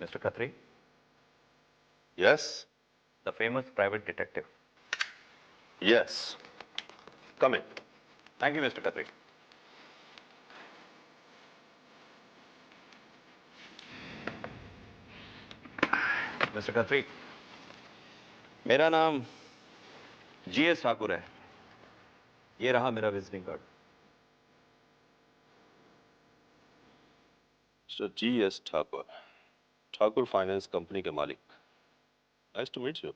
Mr. Khatri, Yes? the famous private detective. Yes. Come in. Thank you, Mr. Khatri. Mr. Khatri, मेरा नाम GS Thakur है। ये रहा मेरा visiting card. Mr. G.S. Thakur, Thakur finance company के मालिक। Nice to meet you.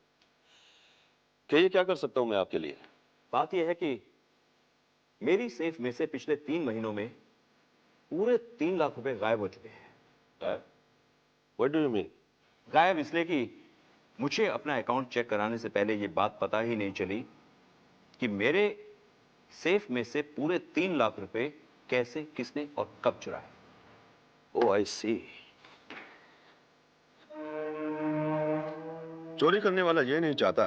कहिए क्या कर सकता हूं मैं आपके लिए? बात यह है कि मेरी सेफ में से पिछले 3 महीनों में पूरे 3 लाख रुपए गायब हो चुके हैं। What do you mean? गायब इसलिए कि मुझे अपना अकाउंट चेक कराने से पहले ये बात पता ही नहीं चली कि मेरे सेफ में से पूरे 3 लाख रुपए कैसे, किसने और कब चुराए। Oh, I see. चोरी करने वाला ये नहीं चाहता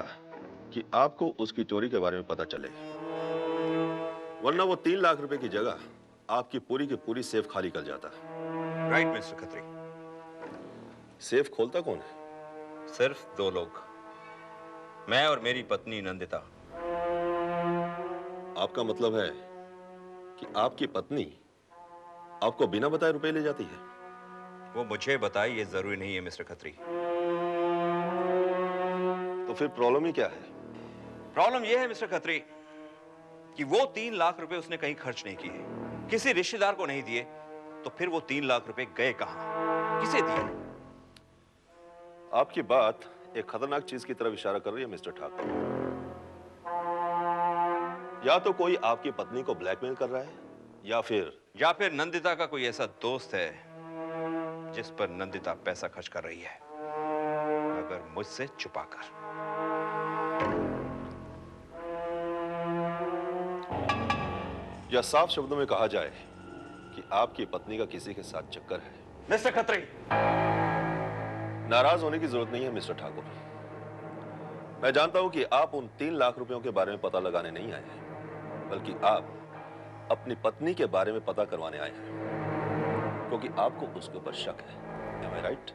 कि आपको उसकी चोरी के बारे में पता चले, वरना वो 3 लाख रुपए की जगह आपकी पूरी की पूरी सेफ खाली कर जाता। Right mister Khatri. सेफ खोलता कौन है? सिर्फ 2 लोग, मैं और मेरी पत्नी नंदिता। आपका मतलब है कि आपकी पत्नी आपको बिना बताए रुपए ले जाती है? वो मुझे बताए ये जरूरी नहीं है मिस्टर खत्री। तो फिर प्रॉब्लम ही क्या है? प्रॉब्लम ये है मिस्टर खत्री कि वो 3 लाख रुपए उसने कहीं खर्च नहीं किए, किसी रिश्तेदार को नहीं दिए, तो फिर वो 3 लाख रुपए गए कहां, किसे दिए? आपकी बात एक खतरनाक चीज की तरफ इशारा कर रही है मिस्टर ठाकुर। या तो कोई आपकी पत्नी को ब्लैकमेल कर रहा है, या फिर नंदिता का कोई ऐसा दोस्त है जिस पर नंदिता पैसा खर्च कर रही है, मगर मुझसे छुपाकर। या साफ शब्दों में कहा जाए कि आपकी पत्नी का किसी के साथ चक्कर है। मिस्टर खत्री, नाराज होने की जरूरत नहीं है मिस्टर ठाकुर। मैं जानता हूं कि आप उन 3 लाख रुपयों के बारे में पता लगाने नहीं आए हैं, बल्कि आप अपनी पत्नी के बारे में पता करवाने आए हैं, क्योंकि आपको उसके ऊपर शक है। Am I right?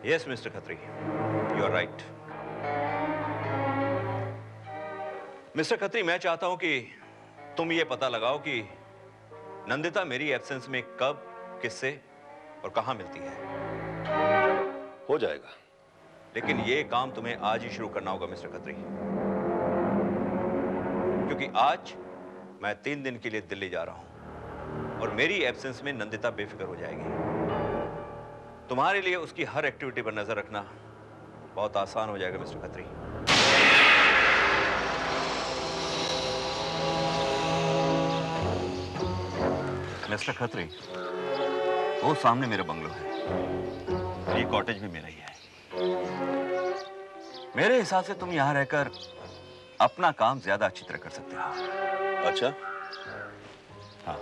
Yes mister Khatri, you are right. Mister Khatri, मैं चाहता हूं कि तुम ये पता लगाओ कि नंदिता मेरी एब्सेंस में कब, किससे और कहां मिलती है। हो जाएगा। लेकिन ये काम तुम्हें आज ही शुरू करना होगा मिस्टर खत्री, क्योंकि आज मैं 3 दिन के लिए दिल्ली जा रहा हूं और मेरी एब्सेंस में नंदिता बेफिक्र हो जाएगी। तुम्हारे लिए उसकी हर एक्टिविटी पर नजर रखना बहुत आसान हो जाएगा मिस्टर खत्री। मिस्टर खत्री, वो सामने मेरा बंगलो है, ये कॉटेज भी मेरा ही है। मेरे हिसाब से तुम यहां रहकर अपना काम ज्यादा अच्छी तरह कर सकते हो। अच्छा, हाँ,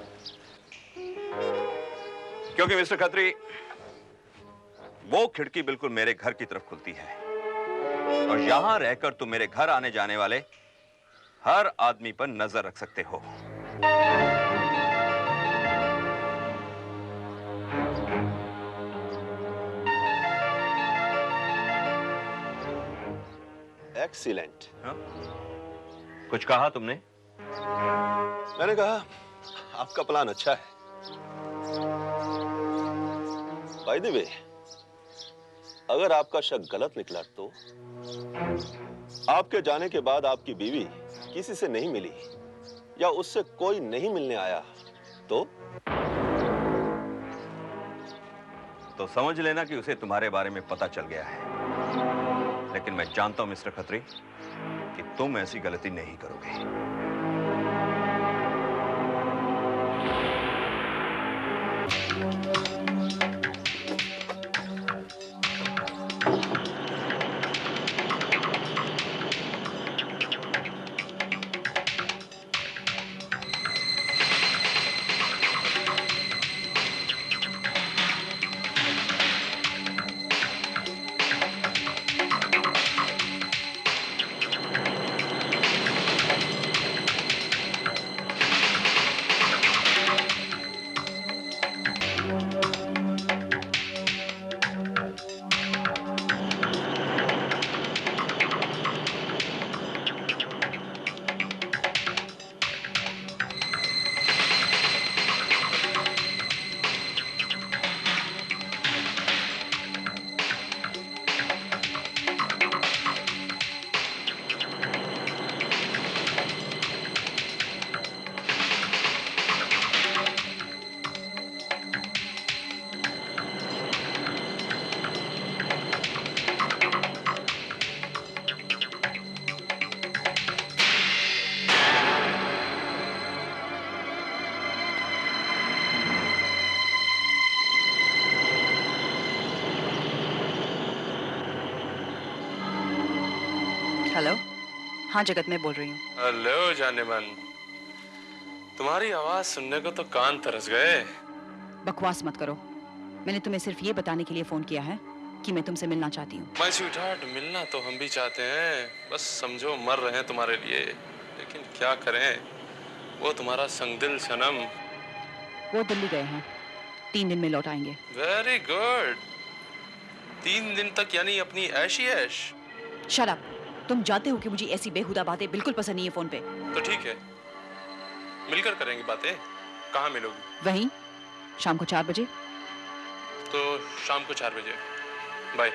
क्योंकि मिस्टर खत्री, वो खिड़की बिल्कुल मेरे घर की तरफ खुलती है और यहां रहकर तुम मेरे घर आने जाने वाले हर आदमी पर नजर रख सकते हो। एक्सीलेंट। हाँ? कुछ कहा तुमने? मैंने कहा आपका प्लान अच्छा है। बाय द वे, अगर आपका शक गलत निकला तो आपके जाने के बाद आपकी बीवी किसी से नहीं मिली या उससे कोई नहीं मिलने आया तो समझ लेना कि उसे तुम्हारे बारे में पता चल गया है। लेकिन मैं जानता हूं मिस्टर खत्री कि तुम ऐसी गलती नहीं करोगे। हेलो। हाँ जगत, मैं बोल रही हूँ। हेलो जाने मन, तुम्हारी आवाज सुनने को तो कान तरस गए। बकवास मत करो। मैंने तुम्हें सिर्फ ये बताने के लिए फोन किया है कि मैं तुमसे मिलना चाहती हूँ। माय स्वीटहार्ट, मिलना तो हम भी चाहते हैं, बस समझो मर रहे हैं तुम्हारे लिए, लेकिन क्या करें, वो तुम्हारा संगदिल सनम। वो दिल्ली गए हैं, 3 दिन में लौट आएंगे। Very good. 3 दिन तक यानी अपनी ऐश ही ऐश। Shut up. तुम जानते हो कि मुझे ऐसी बेहुदा बातें बिल्कुल पसंद नहीं है फोन पे। तो ठीक है, मिलकर करेंगे बातें। कहाँ मिलोगी? वहीं, शाम को 4 बजे। तो शाम को 4 बजे। बाय।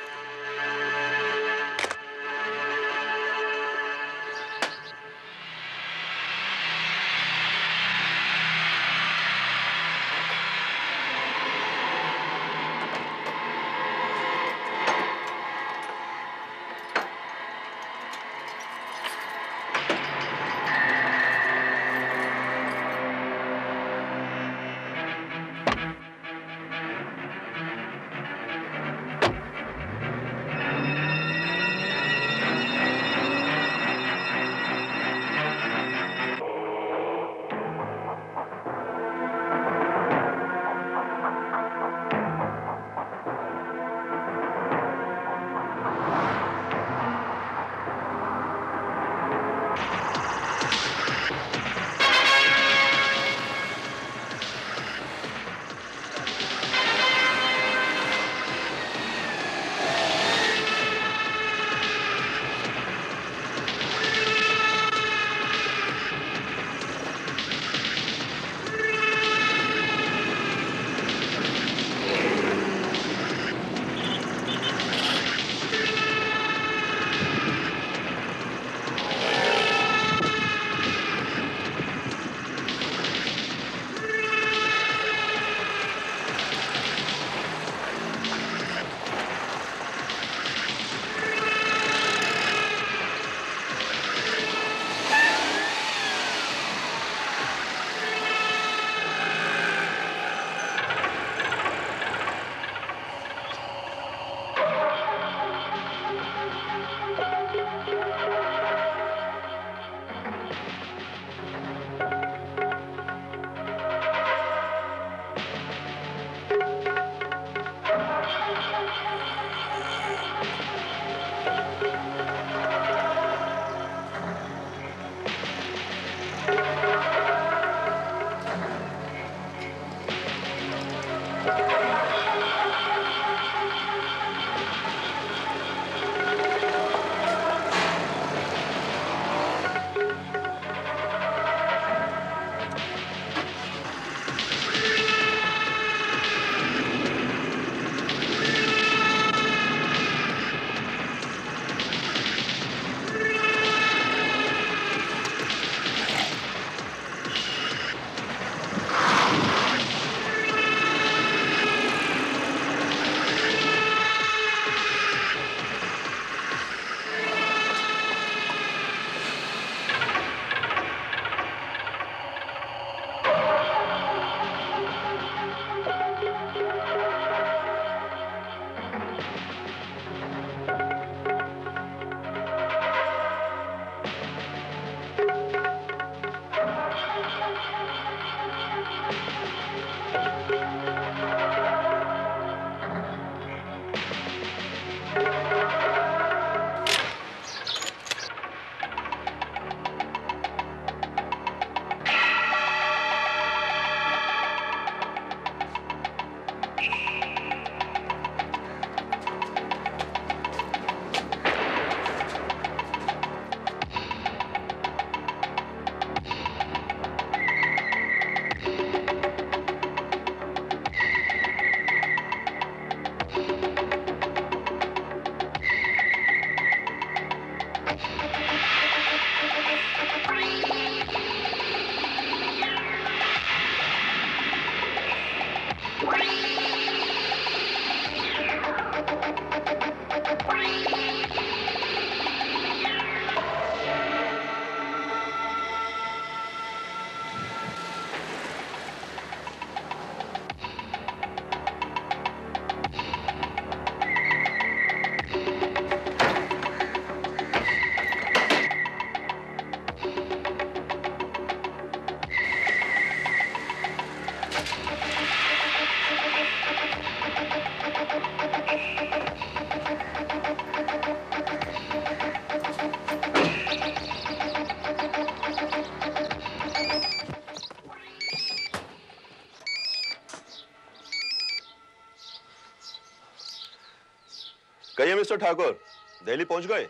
कहिए मिस्टर ठाकुर, दिल्ली पहुंच गए?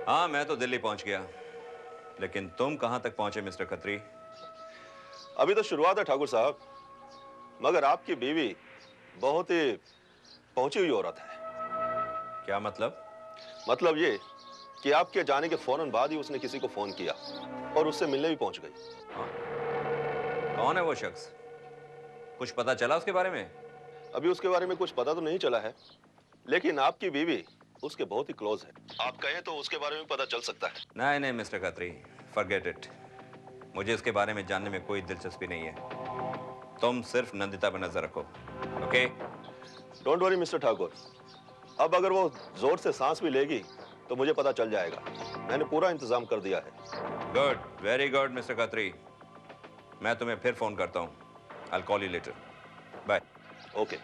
हाँ, मैं तो दिल्ली पहुंच गया, लेकिन तुम कहां तक पहुंचे मिस्टर खत्री? अभी तो शुरुआत है ठाकुर साहब, मगर आपकी बीवी बहुत ही पहुंची हुई औरत है। क्या मतलब? मतलब ये कि आपके जाने के फौरन बाद ही उसने किसी को फोन किया और उससे मिलने भी पहुंच गई। हाँ? कौन है वो शख्स? कुछ पता चला उसके बारे में? अभी उसके बारे में कुछ पता तो नहीं चला है, लेकिन आपकी बीवी उसके बहुत ही क्लोज है। आप कहें तो उसके बारे में पता चल सकता है। नहीं नहीं मिस्टर खत्री, फॉरगेट इट। मुझे उसके बारे में जानने में कोई दिलचस्पी नहीं है। तुम सिर्फ नंदिता पर नजर रखो, okay? Don't worry mister Thakur, अब अगर वो जोर से सांस भी लेगी तो मुझे पता चल जाएगा। मैंने पूरा इंतजाम कर दिया है। Good, very good mister Khatri. मैं तुम्हें फिर फोन करता हूँ। I will call you later. Bye. Okay.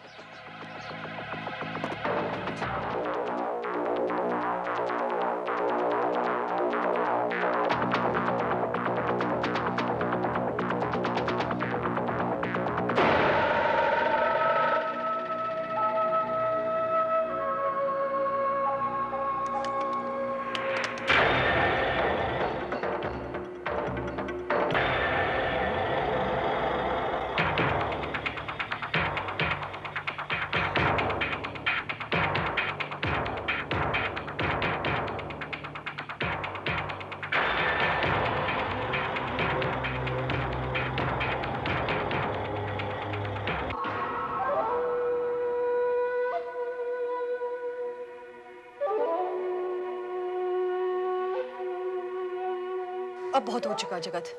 अब बहुत हो चुका जगत।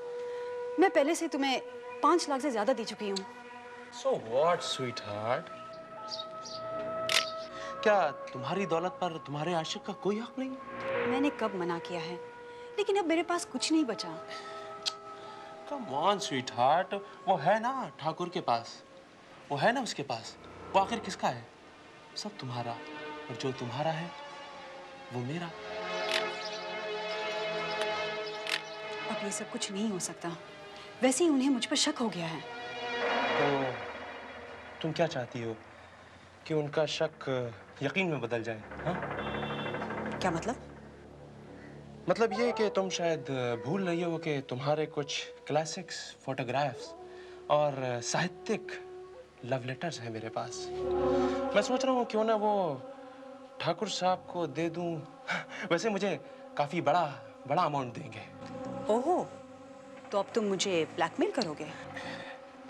मैं पहले से तुम्हें 5 लाख से ज्यादा दे चुकी हूँ। So what, sweetheart? क्या तुम्हारी दौलत पर तुम्हारे आशिक का कोई हक नहीं? मैंने कब मना किया है, लेकिन अब मेरे पास कुछ नहीं बचा। Come on, sweetheart. वो है ना ठाकुर के पास, वो है ना उसके पास। वो आखिर किसका है? सब तुम्हारा, और जो तुम्हारा है वो मेरा। अब ये सब कुछ नहीं हो सकता। वैसे ही उन्हें मुझ पर शक हो गया है। तो तुम क्या चाहती हो कि उनका शक यकीन में बदल जाए? हाँ? क्या मतलब? मतलब ये कि तुम शायद भूल रही हो कि तुम्हारे कुछ क्लासिक्स, फोटोग्राफ्स और साहित्यिक लव लेटर्स हैं मेरे पास। मैं सोच रहा हूँ क्यों ना वो ठाकुर साहब को दे दूं। वैसे मुझे काफी बड़ा अमाउंट देंगे। ओहो, तो अब तुम मुझे ब्लैकमेल करोगे?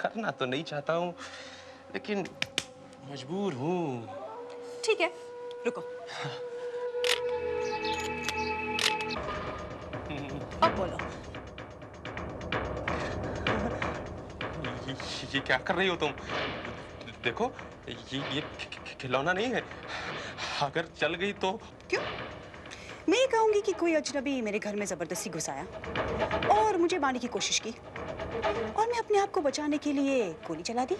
करना तो नहीं चाहता हूँ, लेकिन मजबूर हूँ। ठीक है, रुको। अब बोलो। ये क्या कर रही हो तुम? देखो, ये खिलौना नहीं है। अगर चल गई तो? क्यों? मैं ये कहूंगी कि कोई अजनबी मेरे घर में जबरदस्ती घुस आया और मुझे मारने की कोशिश की, और मैं अपने आप को बचाने के लिए गोली चला दी।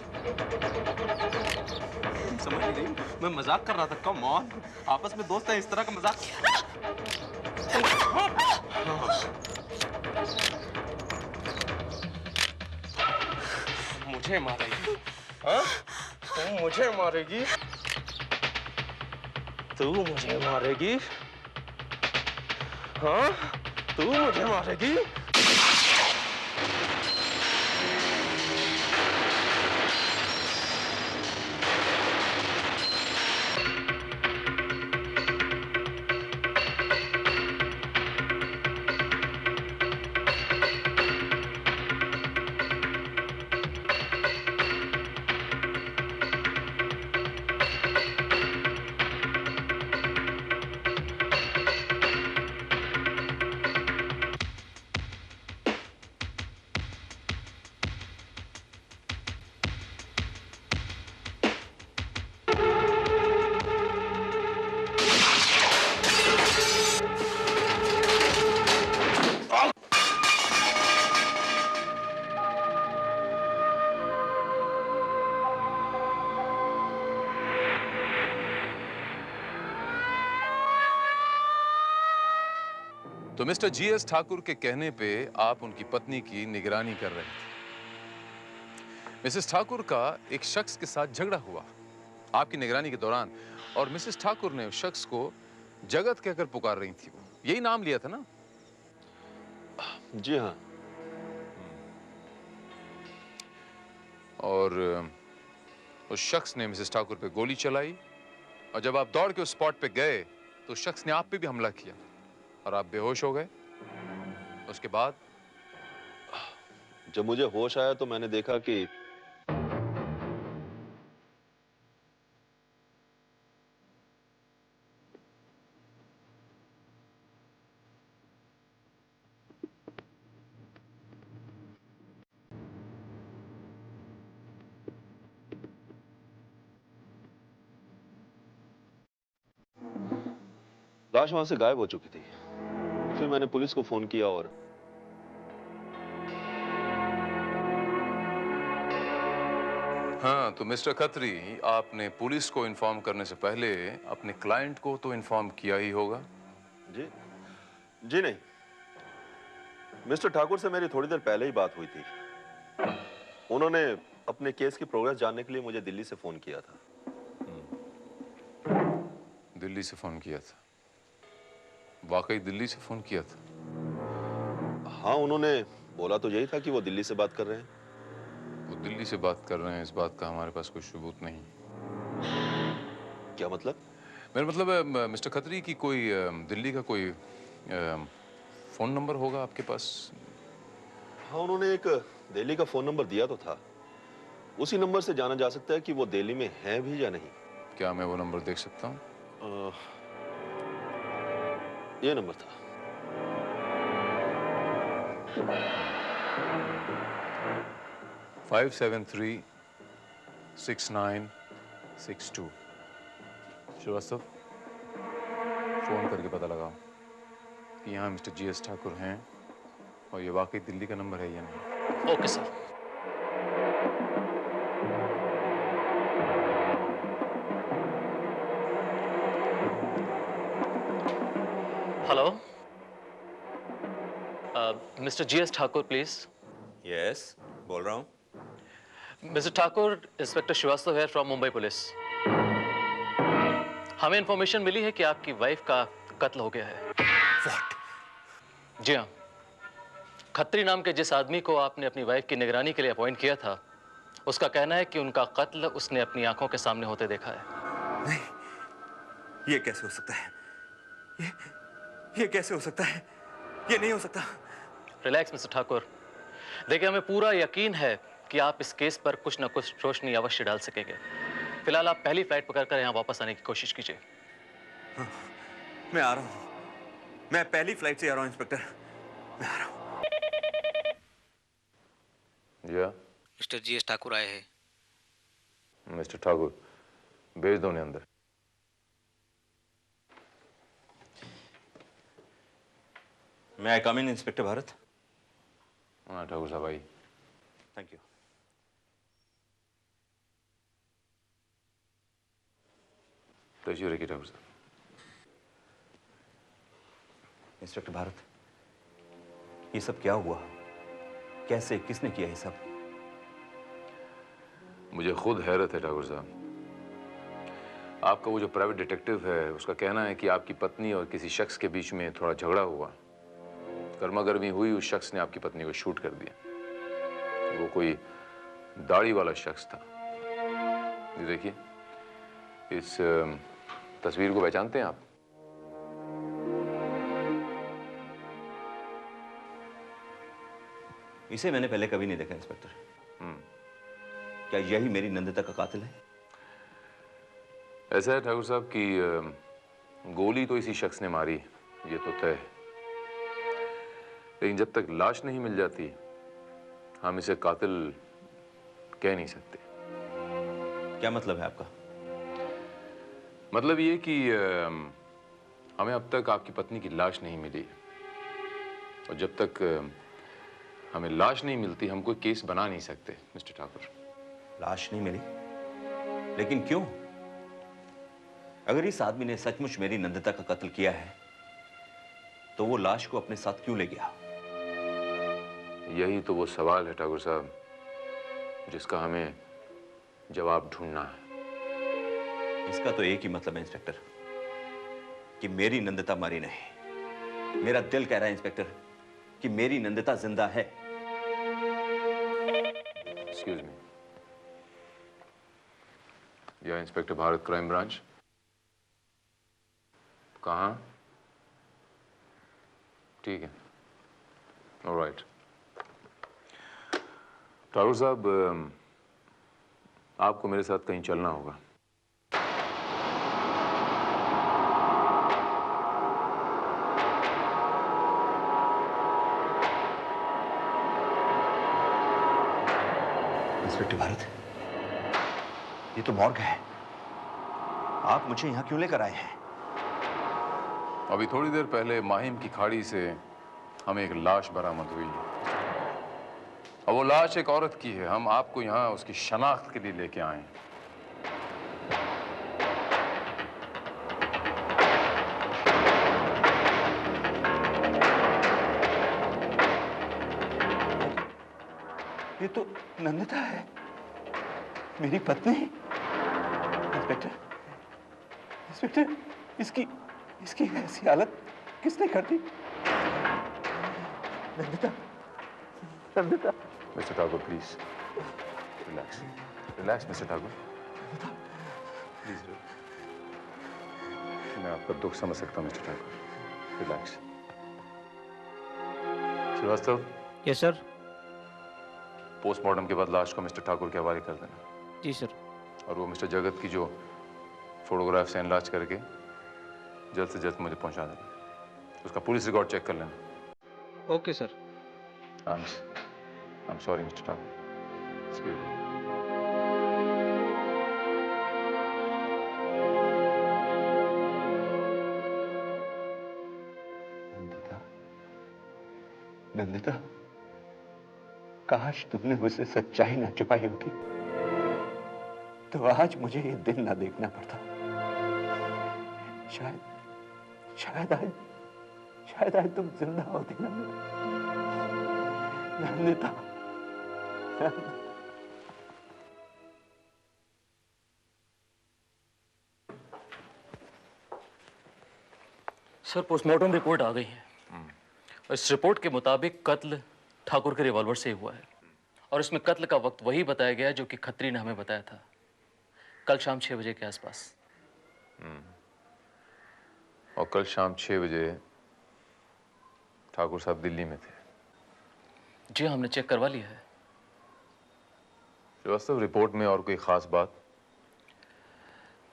समझ नहीं रही, मैं मजाक कर रहा था। कम ऑन, आपस में दोस्त हैं, इस तरह का मजाक। मुझे मारेगी? हाँ? तू मुझे मारेगी? तू मुझे मारेगी? हाँ? तू मुझे मारेगी? तो मिस्टर जीएस ठाकुर के कहने पे आप उनकी पत्नी की निगरानी कर रहे थे। मिसेस ठाकुर का एक शख्स के साथ झगड़ा हुआ आपकी निगरानी के दौरान, और मिसेस ठाकुर ने उस शख्स को जगत कहकर पुकार रही थी। वो यही नाम लिया था ना? जी हाँ। और उस शख्स ने मिसेस ठाकुर पे गोली चलाई, और जब आप दौड़ के उस स्पॉट पे गए तो उस शख्स ने आप पे भी हमला किया और आप बेहोश हो गए। उसके बाद जब मुझे होश आया तो मैंने देखा कि लाश वहां से गायब हो चुकी थी। फिर मैंने पुलिस को फोन किया और हाँ, तो मिस्टर खत्री, आपने पुलिस को इन्फॉर्म करने से पहले अपने क्लाइंट को तो इन्फॉर्म किया ही होगा। जी जी नहीं, मिस्टर ठाकुर से मेरी थोड़ी देर पहले ही बात हुई थी। उन्होंने अपने केस की प्रोग्रेस जानने के लिए मुझे दिल्ली से फोन किया था। दिल्ली से फोन किया था? वाकई दिल्ली से फोन किया था? हाँ, उन्होंने बोला तो यही था कि वो दिल्ली से बात कर रहे हैं। वो दिल्ली से बात कर रहे हैं, इस बात का हमारे पास कोई सबूत नहीं। क्या मतलब? मेरा मतलब है मिस्टर खत्री की कोई दिल्ली का कोई फोन नंबर होगा आपके पास? हाँ, उन्होंने एक दिल्ली का फोन नंबर दिया तो था। उसी नंबर से जाना जा सकता है कि वो दिल्ली में है भी या नहीं। क्या मैं वो नंबर देख सकता हूँ? ये नंबर था। 5736962। श्रीवास्तव, फोन करके पता लगाओ कि यहाँ मिस्टर जीएस ठाकुर हैं और ये वाकई दिल्ली का नंबर है या नहीं। Okay sir. Hello, mister GS Thakur please. Yes, बोल रहा हूँ। मिस्टर ठाकुर, इंस्पेक्टर श्रीवास्तव है फ्रॉम मुंबई पुलिस। हमें इंफॉर्मेशन मिली है कि आपकी वाइफ का कत्ल हो गया है। What? जी हाँ, खत्री नाम के जिस आदमी को आपने अपनी वाइफ की निगरानी के लिए अपॉइंट किया था, उसका कहना है कि उनका कत्ल उसने अपनी आंखों के सामने होते देखा है। नहीं, ये कैसे हो सकता है? ये कैसे हो सकता है? ये नहीं हो सकता। Relax mister Thakur. देखिए, हमें पूरा यकीन है कि आप इस केस पर कुछ ना कुछ रोशनी अवश्य डाल सकेंगे। फिलहाल आप पहली फ्लाइट पकड़कर यहाँ वापस आने की कोशिश कीजिए। हाँ, मैं आ रहा हूँ। मैं पहली फ्लाइट से आ रहा हूँ इंस्पेक्टर। मैं आ रहा हूँ। या मिस्टर जीएस ठाकुर आए हैं। मिस्टर ठाकुर, भेज दो उन्हें अंदर। मैं आई कम इन इंस्पेक्टर भारत? हाँ ठाकुर साहब, आई। Thank you. तशरीफ रखिए ठाकुर साहब। इंस्पेक्टर भारत, ये सब क्या हुआ? कैसे, किसने किया ये सब? मुझे खुद हैरत है ठाकुर साहब। आपका वो जो प्राइवेट डिटेक्टिव है, उसका कहना है कि आपकी पत्नी और किसी शख्स के बीच में थोड़ा झगड़ा हुआ। गर्मा गर्मी हुई, उस शख्स ने आपकी पत्नी को शूट कर दिया। वो कोई दाढ़ी वाला शख्स था। ये देखिए, इस तस्वीर को पहचानते हैं आप? इसे मैंने पहले कभी नहीं देखा इंस्पेक्टर। क्या यही मेरी नंदिता का कातिल है? ऐसा है ठाकुर साहब कि गोली तो इसी शख्स ने मारी, ये तो तय है। लेकिन जब तक लाश नहीं मिल जाती, हम इसे कातिल कह नहीं सकते। क्या मतलब है आपका? मतलब ये कि हमें अब तक आपकी पत्नी की लाश नहीं मिली, और जब तक हमें लाश नहीं मिलती, हम कोई केस बना नहीं सकते मिस्टर ठाकुर। लाश नहीं मिली? लेकिन क्यों? अगर इस आदमी ने सचमुच मेरी नंदिता का कत्ल किया है, तो वो लाश को अपने साथ क्यों ले गया? यही तो वो सवाल है ठाकुर साहब, जिसका हमें जवाब ढूंढना है। इसका तो एक ही मतलब है इंस्पेक्टर, कि मेरी नंदिता मरी नहीं। मेरा दिल कह रहा है इंस्पेक्टर कि मेरी नंदिता जिंदा है। एक्सक्यूज मी, यह इंस्पेक्टर भारत, क्राइम ब्रांच। कहाँ? ठीक है, ऑलराइट। ठाकुर साहब, आपको मेरे साथ कहीं चलना होगा। इंस्पेक्टर भारत, ये तो मॉर्ग है। आप मुझे यहां क्यों लेकर आए हैं? अभी थोड़ी देर पहले माहिम की खाड़ी से हमें एक लाश बरामद हुई है, और वो लाश एक औरत की है। हम आपको यहाँ उसकी शनाख्त के लिए लेके आए हैं। ये तो नंदिता है, मेरी पत्नी। इंस्पेक्टर, इंस्पेक्टर, इसकी इसकी ऐसी हालत किसने कर दी? Nandita, Nandita. Mister Thakur, please relax, relax mister Thakur, please. मैं आपका दुख समझ सकता हूँ mister Thakur, relax. Srivastava. Yes sir. Postmortem के बाद लाश को मिस्टर ठाकुर के हवाले कर देना। जी सर। और वो मिस्टर जगत की जो फोटोग्राफ से एनलार्ज करके जल्द से जल्द मुझे पहुंचा देना। उसका पुलिस रिकॉर्ड चेक कर लेना। Okay sir. I'm sorry, Mr. Thakur. Excuse me. Nandita, Nandita, काश तुमने मुझसे सच्चाई ना छुपाई होती, तो आज मुझे ये दिन ना देखना पड़ता। शायद शायद आज तुम जिंदा होती। नंदिता, सर, पोस्टमार्टम रिपोर्ट आ गई है। इस रिपोर्ट के मुताबिक कत्ल ठाकुर के रिवॉल्वर से हुआ है, और इसमें कत्ल का वक्त वही बताया गया जो कि खत्री ने हमें बताया था, कल शाम 6 बजे के आसपास। और कल शाम 6 बजे ठाकुर साहब दिल्ली में थे। जी, हमने चेक करवा लिया है। श्रीवास्तव, रिपोर्ट में और कोई खास बात?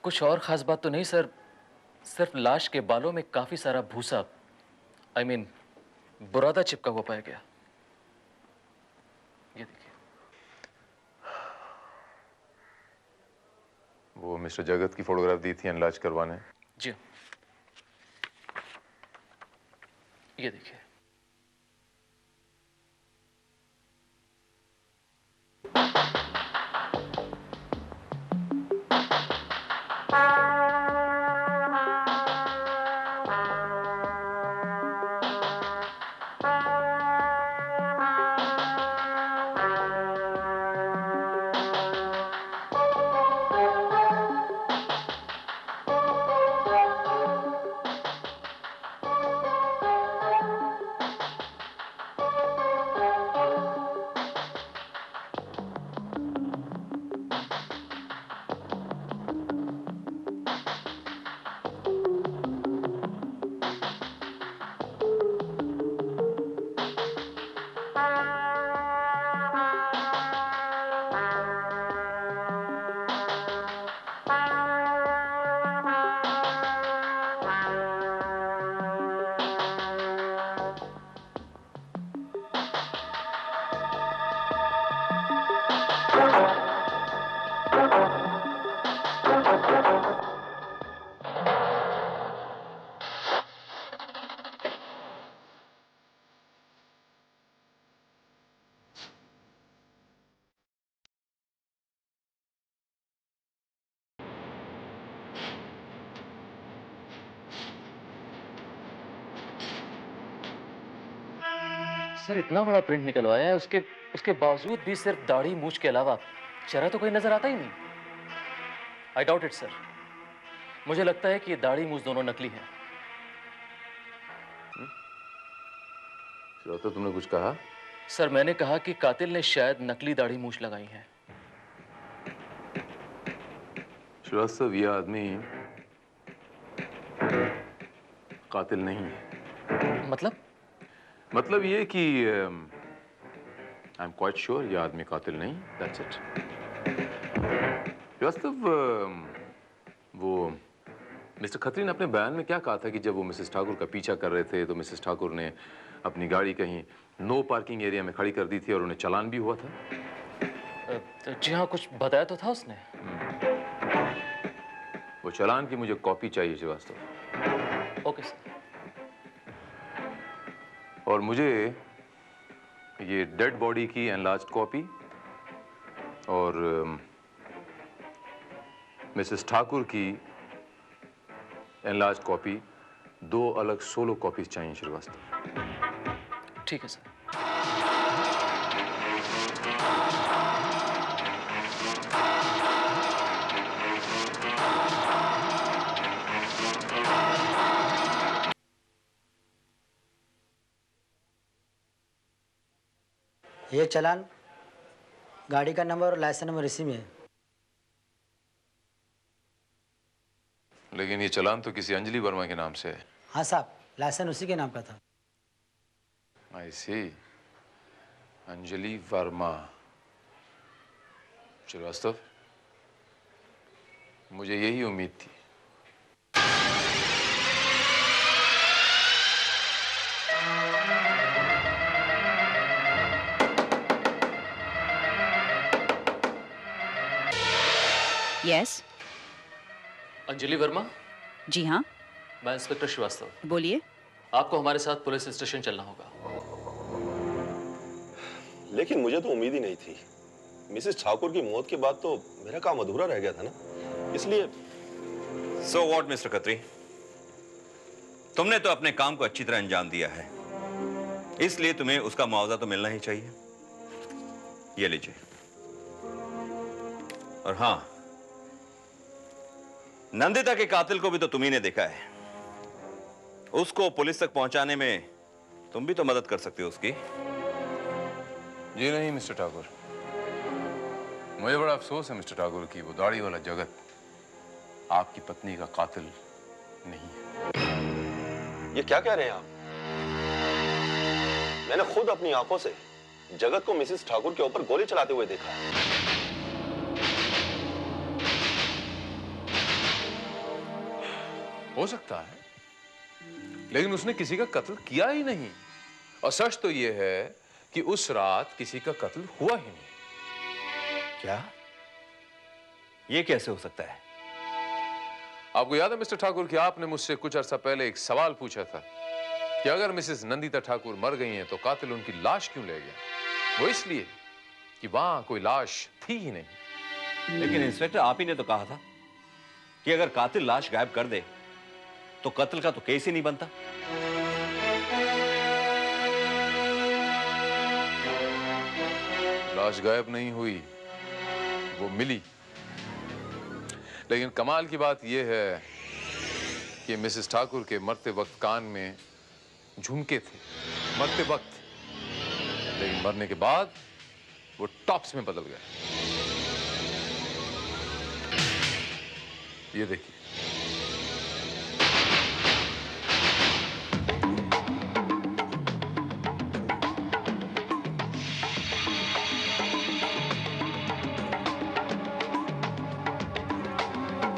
कुछ और खास बात तो नहीं सर, सिर्फ लाश के बालों में काफी सारा भूसा, I mean, बुरादा चिपका हुआ पाया गया। ये देखिए। वो मिस्टर जगत की फोटोग्राफ दी थी एनलार्ज करवाने? जी, ये देखिए। सर, इतना बड़ा प्रिंट निकलवाया है, उसके बावजूद भी सिर्फ दाढ़ी मूछ के अलावा चेहरा तो कोई नजर आता ही नहीं। I doubt it sir. मुझे लगता है कि ये दाढ़ी मूछ दोनों नकली हैं। तो तुमने कुछ कहा? सर, मैंने कहा कि कातिल ने शायद नकली दाढ़ी मूछ लगाई है। श्रीवास्तव, यह आदमी कातिल नहीं है। मतलब ये कि आई एम क्वाइट श्योर यह आदमी कातिल नहीं। That's it. श्रीवास्तव, वो मिस्टर खत्री ने अपने बयान में क्या कहा था कि जब वो मिसेस ठाकुर का पीछा कर रहे थे तो मिसेस ठाकुर ने अपनी गाड़ी कहीं नो पार्किंग एरिया में खड़ी कर दी थी और उन्हें चालान भी हुआ था? जी हाँ, कुछ बताया तो था उसने। वो चालान की मुझे कॉपी चाहिए श्रीवास्तव। Okay sir. और मुझे ये डेड बॉडी की एनलार्ज्ड कॉपी और मिसेस ठाकुर की एनलार्ज्ड कॉपी, 2 अलग सोलो कॉपीज चाहिए श्रीवास्तव। ठीक है सर। ये चालान गाड़ी का नंबर और लाइसेंस नंबर इसी में है। लेकिन ये चालान तो किसी अंजलि वर्मा के नाम से है। हाँ साहब, लाइसेंस उसी के नाम का था। आई सी, अंजलि वर्मा। श्रीवास्तव, मुझे यही उम्मीद थी। यस। अंजलि वर्मा? जी हाँ। मैं इंस्पेक्टर श्रीवास्तव। बोलिए। आपको हमारे साथ पुलिस स्टेशन चलना होगा। लेकिन मुझे तो उम्मीद ही नहीं थी। मिसेस ठाकुर की मौत के बाद तो मेरा काम अधूरा रह गया था ना, इसलिए। सो व्हाट मिस्टर खत्री, तुमने तो अपने काम को अच्छी तरह अंजाम दिया है, इसलिए तुम्हें उसका मुआवजा तो मिलना ही चाहिए। ये लीजिए। और हां, नंदिता के कातिल को भी तो तुम्ही ने देखा है। उसको पुलिस तक पहुंचाने में तुम भी तो मदद कर सकते हो उसकी। जी नहीं मिस्टर ठाकुर, मुझे बड़ा अफसोस है मिस्टर ठाकुर की वो दाढ़ी वाला जगत आपकी पत्नी का कातिल नहीं है। ये क्या कह रहे हैं आप? मैंने खुद अपनी आंखों से जगत को मिसेस ठाकुर के ऊपर गोली चलाते हुए देखा है। हो सकता है, लेकिन उसने किसी का कत्ल किया ही नहीं। और सच तो यह है कि उस रात किसी का कत्ल हुआ ही नहीं। क्या? ये कैसे हो सकता है? आपको याद है मिस्टर ठाकुर कि आपने मुझसे कुछ अर्सा पहले एक सवाल पूछा था कि अगर मिसेस नंदिता ठाकुर मर गई हैं तो कातिल उनकी लाश क्यों ले गया? वो इसलिए कि वहां कोई लाश थी ही नहीं। लेकिन इंस्पेक्टर, आप ही ने तो कहा था कि अगर कातिल लाश गायब कर दे तो कत्ल का तो केस ही नहीं बनता। लाश गायब नहीं हुई, वो मिली। लेकिन कमाल की बात यह है कि मिसेस ठाकुर के मरते वक्त कान में झुमके थे, मरते वक्त। लेकिन मरने के बाद वो टॉप्स में बदल गए। ये देखिए।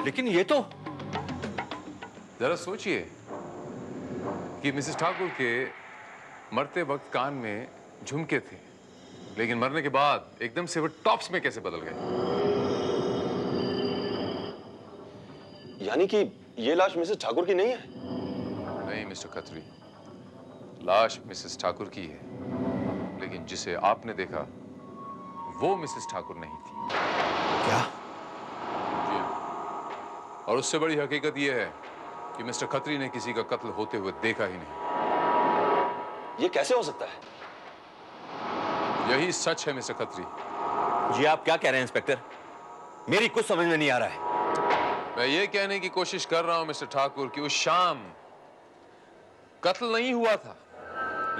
लेकिन ये तो, जरा सोचिए कि मिसेस ठाकुर के मरते वक्त कान में झुमके थे, लेकिन मरने के बाद एकदम से वो टॉप्स में कैसे बदल गए? यानी कि ये लाश मिसेस ठाकुर की नहीं है? नहीं मिस्टर खत्री, लाश मिसेस ठाकुर की है, लेकिन जिसे आपने देखा वो मिसेस ठाकुर नहीं थी। क्या? और उससे बड़ी हकीकत यह है कि मिस्टर खत्री ने किसी का कत्ल होते हुए देखा ही नहीं। ये कैसे हो सकता है? यही सच है मिस्टर खत्री। जी आप क्या कह रहे हैं इंस्पेक्टर? मेरी कुछ समझ में नहीं आ रहा है। मैं ये कहने की कोशिश कर रहा हूं मिस्टर ठाकुर कि उस शाम कत्ल नहीं हुआ था,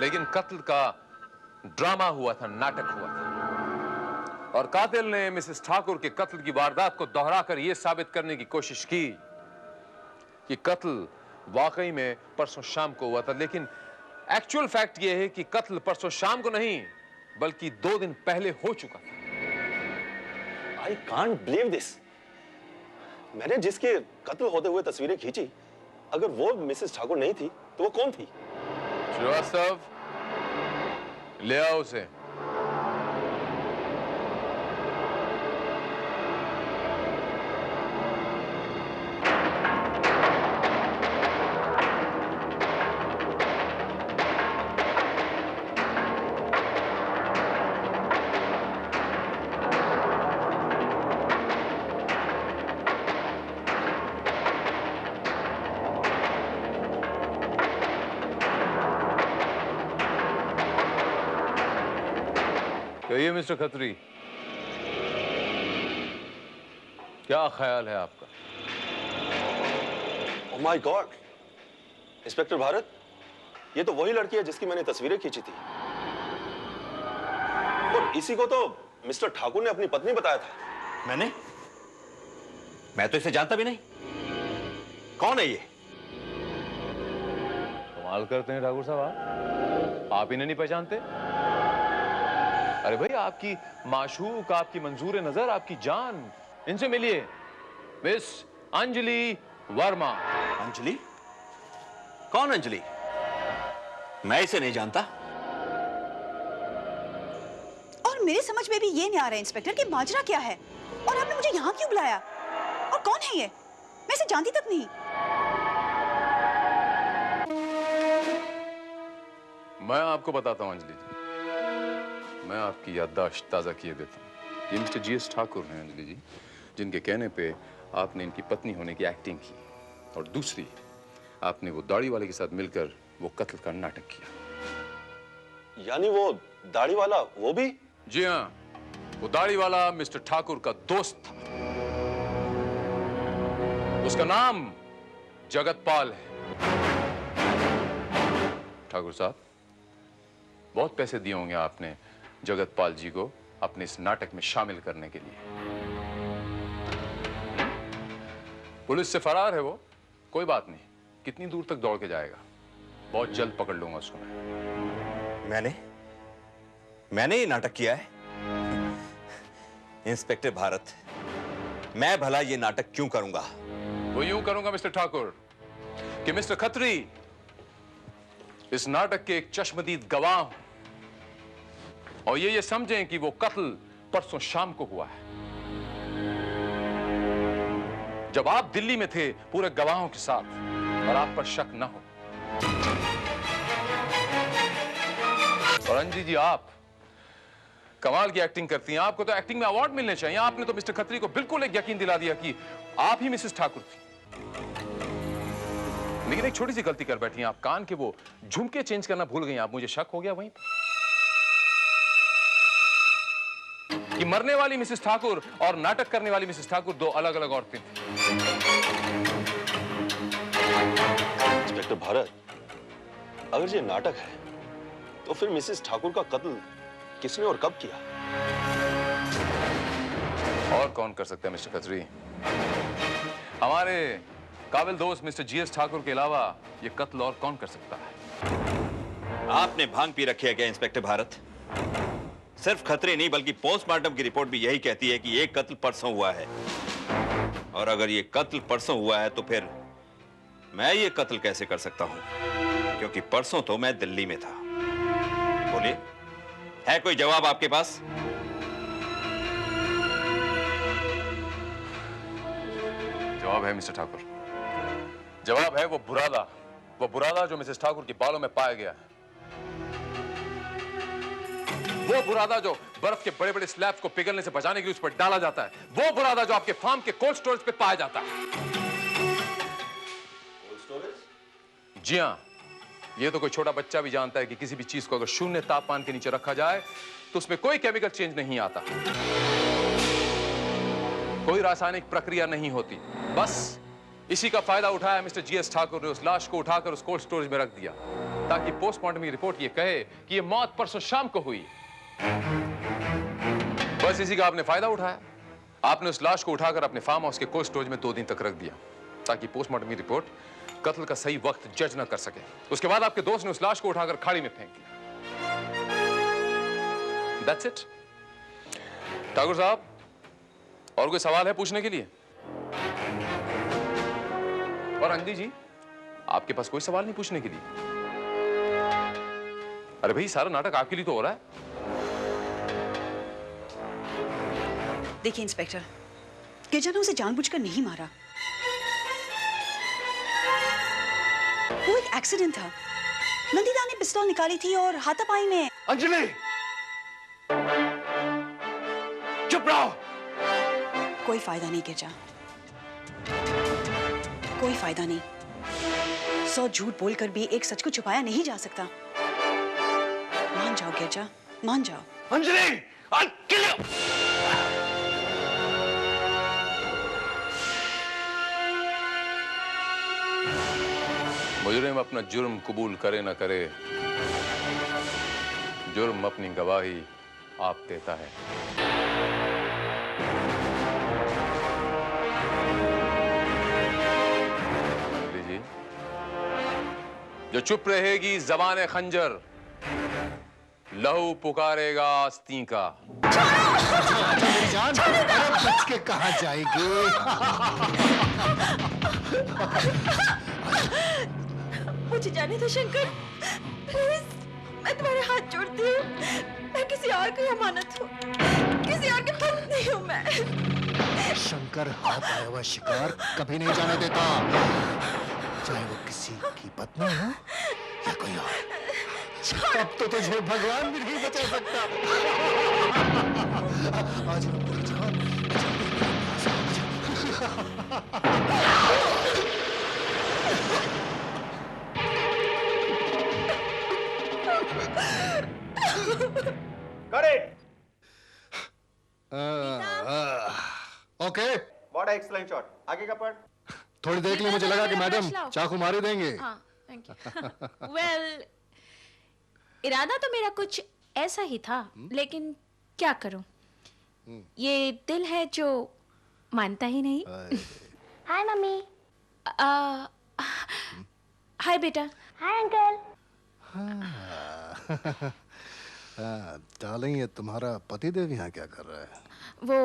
लेकिन कत्ल का ड्रामा हुआ था, नाटक हुआ था। और कातिल ने मिसेस ठाकुर के कत्ल की वारदात को दोहराकर यह साबित करने की कोशिश की कि कत्ल वाकई में परसों शाम को हुआ था। लेकिन एक्चुअल फैक्ट यह है कि कत्ल परसों शाम को नहीं बल्कि 2 दिन पहले हो चुका था। I can't believe this. मैंने जिसके कत्ल होते हुए तस्वीरें खींची, अगर वो मिसेस ठाकुर नहीं थी तो वो कौन थी? श्रीवास्तव, ले आओ उसे। कहिए मिस्टर खत्री, क्या ख्याल है आपका? Oh my God, inspector Bharat, ये तो वही लड़की है जिसकी मैंने तस्वीरें खींची थी। और इसी को तो मिस्टर ठाकुर ने अपनी पत्नी बताया था। मैं तो इसे जानता भी नहीं। कौन है ये? कमाल करते हैं ठाकुर साहब, आप इन्हें नहीं पहचानते? अरे भाई, आपकी माशूक, आपकी मंजूर नजर, आपकी जान, इनसे मिलिए। मिस अंजलि वर्मा। अंजलि? कौन अंजलि? मैं इसे नहीं जानता। और मेरे समझ में भी ये नहीं आ रहा है इंस्पेक्टर कि माजरा क्या है, और आपने मुझे यहाँ क्यों बुलाया, और कौन है ये? मैं इसे जानती तक नहीं। मैं आपको बताता हूं अंजलि जी, मैं आपकी याददाश्त ताज़ा किए देता हूँ। ये मिस्टर जीएस ठाकुर हैं अंजलि जी, जिनके कहने पे आपने इनकी पत्नी होने की एक्टिंग की, और दूसरी, आपने वो दाढ़ी वाले के साथ मिलकर वो कत्ल का नाटक किया। यानी वो दाढ़ी वाला वो भी? जी हाँ, वो दाढ़ी वाला मिस्टर ठाकुर का दोस्त था। उसका नाम जगतपाल है। ठाकुर साहब, बहुत पैसे दिए होंगे आपने जगतपाल जी को अपने इस नाटक में शामिल करने के लिए। पुलिस से फरार है वो, कोई बात नहीं, कितनी दूर तक दौड़ के जाएगा, बहुत जल्द पकड़ लूंगा उसको मैं। मैंने ये नाटक किया है? इंस्पेक्टर भारत, मैं भला ये नाटक क्यों करूंगा? वो यूं करूंगा मिस्टर ठाकुर कि मिस्टर खत्री इस नाटक के एक चश्मदीद गवाह हूं, और ये समझें कि वो कत्ल परसों शाम को हुआ है, जब आप दिल्ली में थे पूरे गवाहों के साथ, और आप पर शक न हो। और अंजी जी, आप कमाल की एक्टिंग करती हैं, आपको तो एक्टिंग में अवार्ड मिलने चाहिए। आपने तो मिस्टर खत्री को बिल्कुल एक यकीन दिला दिया कि आप ही मिसेस ठाकुर थी। लेकिन एक छोटी सी गलती कर बैठी हैं आप, कान के वो झुमके चेंज करना भूल गई आप। मुझे शक हो गया वहीं कि मरने वाली मिसेस ठाकुर और नाटक करने वाली मिसेस ठाकुर दो अलग अलग औरतें थी। इंस्पेक्टर भारत, अगर ये नाटक है तो फिर मिसेस ठाकुर का कत्ल किसने और कब किया? और कौन कर सकता है मिस्टर खत्री? हमारे काबिल दोस्त मिस्टर जीएस ठाकुर के अलावा ये कत्ल और कौन कर सकता है? आपने भांग पी रखी है क्या इंस्पेक्टर भारत? सिर्फ खतरे नहीं बल्कि पोस्टमार्टम की रिपोर्ट भी यही कहती है कि ये कत्ल परसों हुआ है। और अगर ये कत्ल परसों हुआ है तो फिर मैं ये कत्ल कैसे कर सकता हूं? क्योंकि परसों तो मैं दिल्ली में था। बोलिए, है कोई जवाब आपके पास? जवाब है मिस्टर ठाकुर, जवाब है वो बुरादा जो मिसेस ठाकुर के बालों में पाया गया है। वो बुरादा जो बर्फ के बड़े बड़े स्लैब्स को पिघलने से बचाने के लिए उस पर डाला जाता है। वो बुरादा जो आपके फार्म के कोल्ड स्टोरेज पे पाया जाता है। Cold storage? जी हां, ये तो कोई छोटा बच्चा भी जानता है कि किसी भी चीज को अगर शून्य तापमान के नीचे रखा जाए तो उसमें कोई केमिकल चेंज नहीं आता, कोई रासायनिक प्रक्रिया नहीं होती। बस इसी का फायदा उठाया मिस्टर जीएस ठाकुर ने उस लाश को उठाकर उस कोल्ड स्टोरेज में रख दिया ताकि पोस्टमार्टम की रिपोर्ट ये कहे कि ये मौत परसों शाम को हुई। बस इसी का आपने फायदा उठाया। आपने उस लाश को उठाकर अपने फार्म हाउस के कोल्ड स्टोरेज में 2 दिन तक रख दिया ताकि पोस्टमार्टम की रिपोर्ट कत्ल का सही वक्त जज न कर सके। उसके बाद आपके दोस्त ने उस लाश को उठाकर खाड़ी में फेंक दिया। That's it। ठाकुर साहब, और कोई सवाल है पूछने के लिए? और अंजलि जी, आपके पास कोई सवाल नहीं पूछने के लिए? अरे भाई, सारा नाटक आपके लिए तो हो रहा है। देखिए इंस्पेक्टर, गिरजा ने उसे जानबूझकर नहीं मारा। वो एक एक्सीडेंट था। नंदिता ने पिस्तौल निकाली थी और हाथापाई में। अंजलि, चुप रहो। कोई फायदा नहीं गिरजा, कोई फायदा नहीं। 100 झूठ बोलकर भी एक सच को छुपाया नहीं जा सकता। मान जाओ गिरजा, मान जाओ। अंजलि, मुजरिम अपना जुर्म कबूल करे ना करे, जुर्म अपनी गवाही आप देता है। जी, जो चुप रहेगी ज़बान खंजर, लहू पुकारेगा आस्तीं का। जान, बच के कहाँ जाएगी? मुझे जाने दो शंकर, प्लीज, मैं तुम्हारे हाथ जोड़ती हूँ। मैं किसी और की अमानत हूँ, किसी और की पत्नी नहीं हूँ मैं। शंकर हाथ आया हुआ शिकार कभी नहीं जाने देता, चाहे वो किसी की पत्नी हो या कोई और। अब तो तुझे भगवान भी नहीं बचा सकता। आज मेरी जान, Got it. Okay, What an excellent shot. आगे का पढ़। थोड़ी देर के लिए मुझे लगा कि मैडम चाकू मार ही देंगे। Thank you. वेल, इरादा तो मेरा कुछ ऐसा ही था, लेकिन क्या करूं? ये दिल है जो मानता ही नहीं। हाय मम्मी। हाय बेटा। Hi uncle. डार्लिंग, ये तुम्हारा पतिदेव यहाँ क्या कर रहा है? वो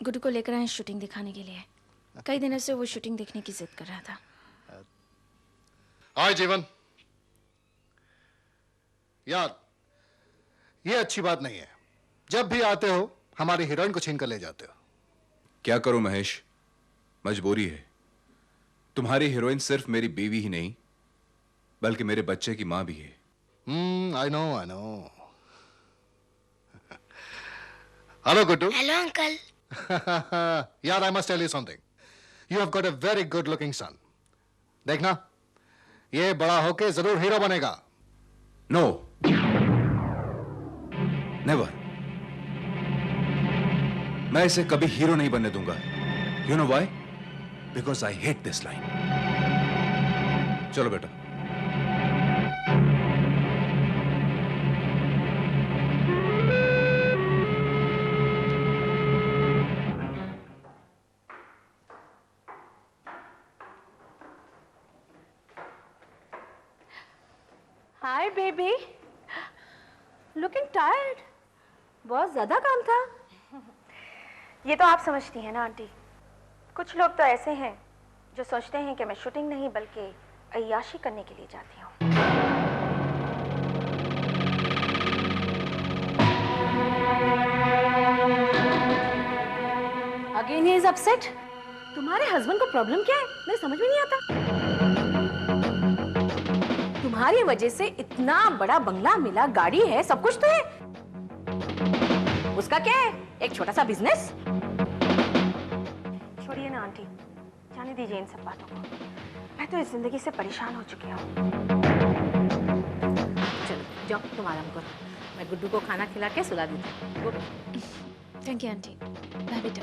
गुड्डू को लेकर आए शूटिंग दिखाने के लिए। कई दिनों से वो शूटिंग देखने की जिद कर रहा था। हाय जीवन, यार ये अच्छी बात नहीं है। जब भी आते हो हमारी हीरोइन को छीन कर ले जाते हो। क्या करूं महेश, मजबूरी है। तुम्हारी हीरोइन सिर्फ मेरी बीवी ही नहीं बल्कि मेरे बच्चे की मां भी है। I know. Hello Guddu. Hello uncle. यार, I must tell you something. You have got a very good looking son. देखना, ये बड़ा होके जरूर हीरो बनेगा। No, never. मैं इसे कभी हीरो नहीं बनने दूंगा। You know why? Because I hate this line. चलो बेटा। Hi baby, looking tired. बहुत ज्यादा काम था। ये तो आप समझती हैं ना आंटी। कुछ लोग तो ऐसे हैं जो सोचते हैं कि मैं शूटिंग नहीं बल्कि अय्याशी करने के लिए जाती हूँ। Again he is upset. तुम्हारे हस्बैंड को प्रॉब्लम क्या है? मुझे समझ में नहीं आता। तुम्हारी वजह से इतना बड़ा बंगला मिला, गाड़ी है, सब कुछ तो है। उसका क्या है? एक छोटा सा बिजनेस। छोड़िए ना आंटी, जाने दीजिए इन सब बातों को। मैं तो इस जिंदगी से परेशान हो चुकी हूँ। चलो जाओ, तुम आराम करो। मैं गुड्डू को खाना खिला के सुला देती हूँ। Thank you aunty. बाय बेटा।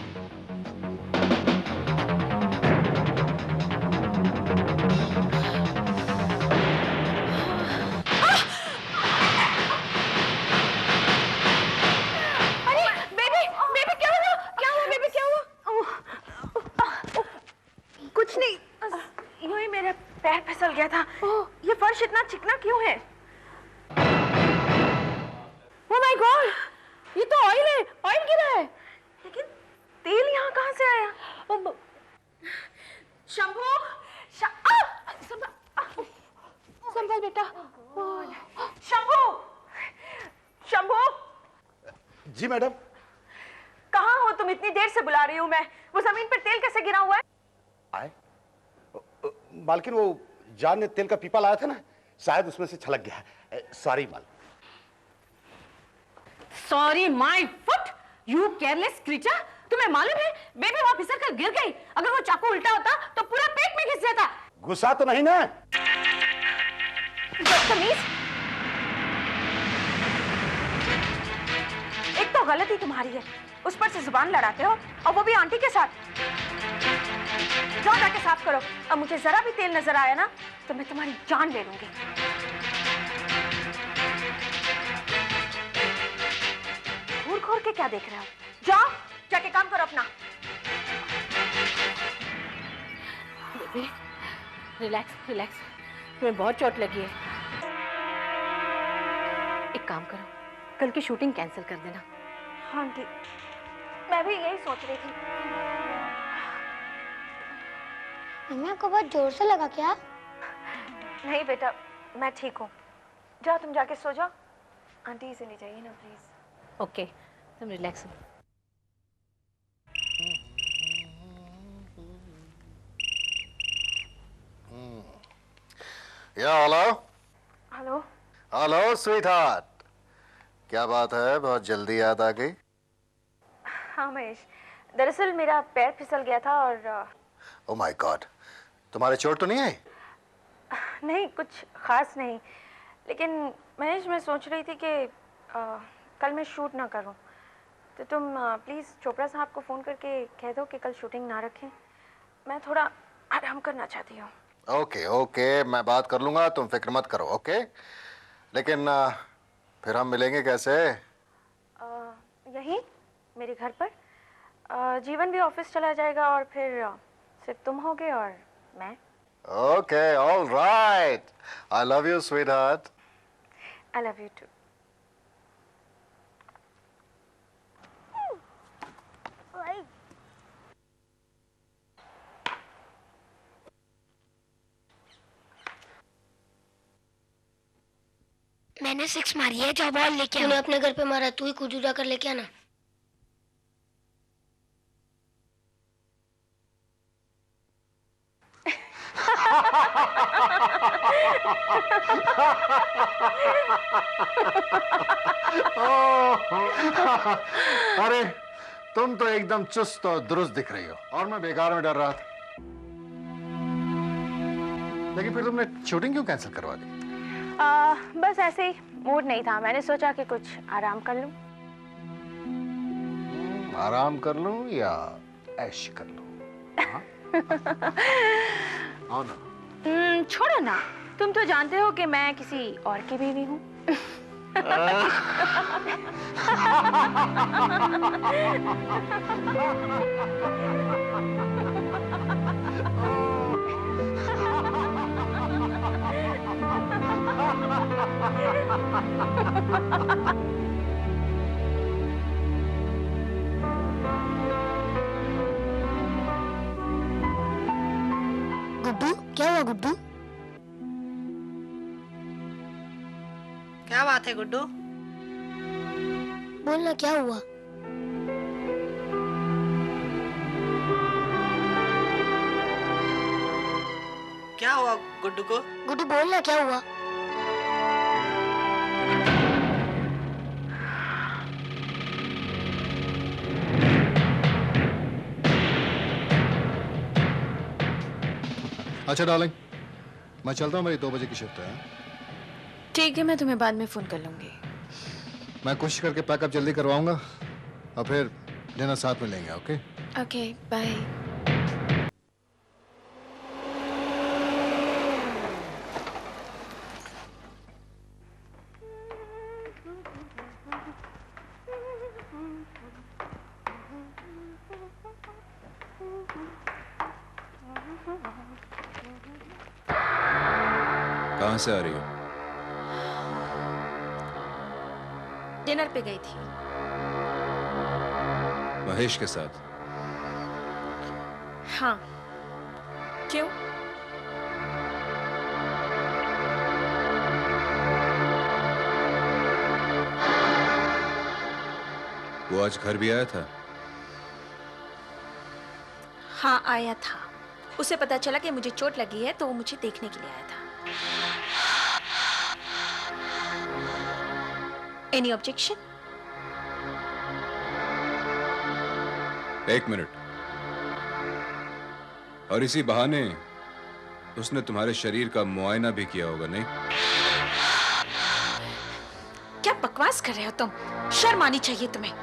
पैर फिसल गया था। ये फर्श इतना चिकना क्यों है? ओह माय गॉड, ये तो ऑयल है, ऑयल गिरा है। लेकिन तेल यहाँ कहाँ से आया? शंभू, संभल बेटा। शंभू, शंभू। जी मैडम। कहाँ हो तुम? इतनी देर से बुला रही हूँ मैं। वो जमीन पर तेल कैसे गिरा हुआ है? आए मालकिन, वो जान ने तेल का पीपा लाया था ना, शायद उसमें से छलक गया। Sorry mall. Sorry my foot, you careless creature. तुम्हें मालूम है बेबी वहां फिसल कर गिर गई। अगर वो चाकू उल्टा होता तो पूरा पेट में घिस जाता। गुस्सा तो नहीं ना? बदतमीज। एक तो गलती तुम्हारी है, उस पर से जुबान लड़ाते हो, और वो भी आंटी के साथ। जाओ जाके साफ करो। अब मुझे जरा भी तेल नजर आया ना तो मैं तुम्हारी जान ले लूंगी। घूर घूर के क्या देख रहे हो? जाओ जाके काम करो अपना। बेबी रिलैक्स रिलैक्स, तुम्हें बहुत चोट लगी है। एक काम करो, कल की शूटिंग कैंसिल कर देना। हाँ आंटी, मैं भी यही सोच रही थी। मम्मी आपको बहुत जोर से लगा क्या? नहीं बेटा, मैं ठीक हूँ। जाओ तुम जाके सो जाओ। आंटी इसे ले जाइए ना प्लीज। ओके, तुम रिलैक्स हो। या hello. Hello. Hello sweet heart, क्या बात है, बहुत जल्दी याद आ गई? हाँ महेश, दरअसल मेरा पैर फिसल गया था और ओह माय गॉड, तुम्हारे चोट तो नहीं आई? नहीं, कुछ खास नहीं। लेकिन महेश, मैं सोच रही थी कि कल मैं शूट ना करूं, तो तुम प्लीज़ चोपड़ा साहब को फ़ोन करके कह दो कि कल शूटिंग ना रखें। मैं थोड़ा आराम करना चाहती हूँ। ओके ओके, मैं बात कर लूंगा, तुम फिक्र मत करो। ओके, लेकिन फिर हम मिलेंगे कैसे? यहीं मेरे घर पर। जीवन भी ऑफिस चला जाएगा और फिर सिर्फ तुम होगे और मैं। Okay, all right. I love you sweetheart. I love you too. मैंने 6 मारी है, जा बॉल लेके आ। तूने अपने घर पे मारा, तू ही कुछ उड़ा कर लेके आना। अरे तुम तो एकदम चुस्त और दुरुस्त दिख रही हो, और मैं बेकार में डर रहा था। लेकिन फिर तुमने शूटिंग क्यों कैंसिल करवा दी? बस ऐसे ही मूड नहीं था, मैंने सोचा कि कुछ आराम कर लूं। आराम कर लूं या ऐश कर लूं? आओ ना। छोड़ो ना, तुम तो जानते हो कि मैं किसी और की बीवी हूँ। गुड्डू, क्या हुआ गुड्डू? क्या बात है गुड्डू? बोलना, क्या हुआ? क्या हुआ गुड्डू को? गुड्डू बोलना, क्या हुआ? अच्छा डार्लिंग, मैं चलता हूँ, मेरी 2 बजे की शिफ्ट है। ठीक है, मैं तुम्हें बाद में फोन कर लूंगी। मैं कोशिश करके पैकअप जल्दी करवाऊंगा और फिर डिनर साथ में लेंगे। Okay okay, bye. कहां से आ रही हो? डिनर पे गई थी। महेश के साथ? हाँ। क्यों? वो आज घर भी आया था? हाँ, आया था। उसे पता चला कि मुझे चोट लगी है तो वो मुझे देखने के लिए आया था। Any objection? एक मिनट। और इसी बहाने उसने तुम्हारे शरीर का मुआयना भी किया होगा, नहीं? क्या बकवास कर रहे हो तुम? शर्म आनी चाहिए तुम्हें।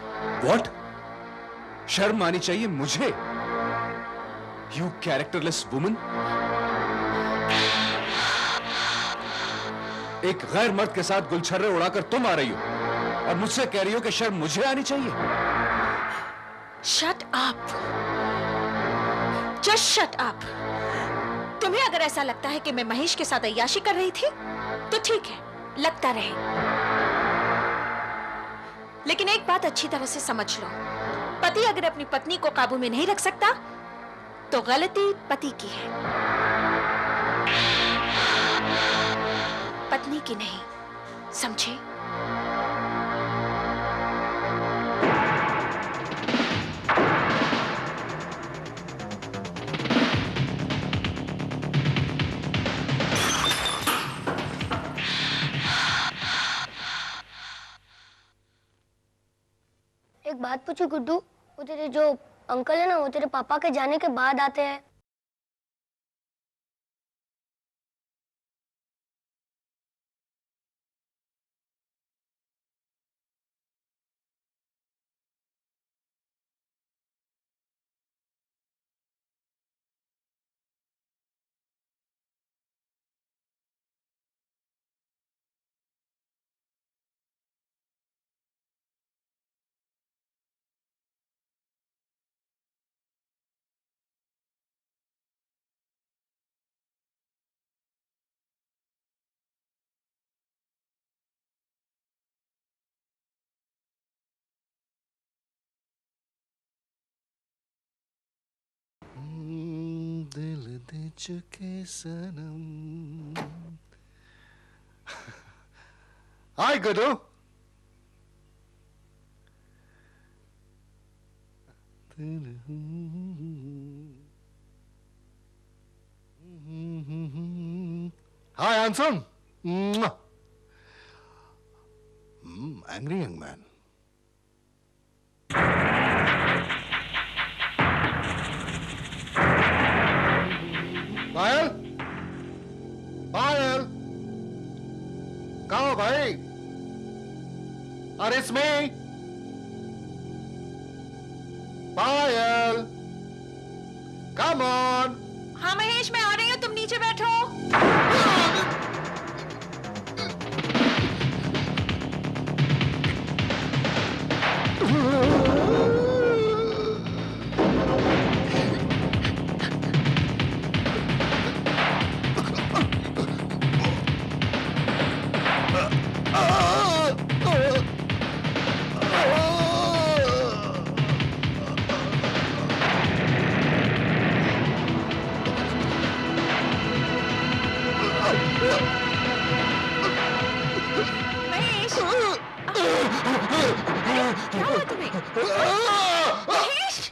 What? शर्म आनी चाहिए मुझे? You characterless woman? एक गैर मर्द के साथ गुलछर्रे उड़ाकर तुम आ रही हो और मुझसे कह रही हो कि शर्म मुझे आनी चाहिए? Shut up. Just shut up. तुम्हें अगर ऐसा लगता है कि मैं महेश के साथ अय्याशी कर रही थी तो ठीक है, लगता रहे। लेकिन एक बात अच्छी तरह से समझ लो, पति अगर अपनी पत्नी को काबू में नहीं रख सकता तो गलती पति की है, पत्नी की नहीं। समझे? एक बात पूछू गुड्डू, वो तेरे जो अंकल है ना, वो तेरे पापा के जाने के बाद आते हैं। Dil De Chuke Sanam. Hi Guddu. Hi handsome. Angry young man. Payal, Payal, कहाँ हो भाई? अरे इसमें पायल, कम ऑन। हाँ महेश, मैं आ रही हूँ, तुम नीचे बैठो। महेश, क्या हुआ तुम्हें? Mahesh!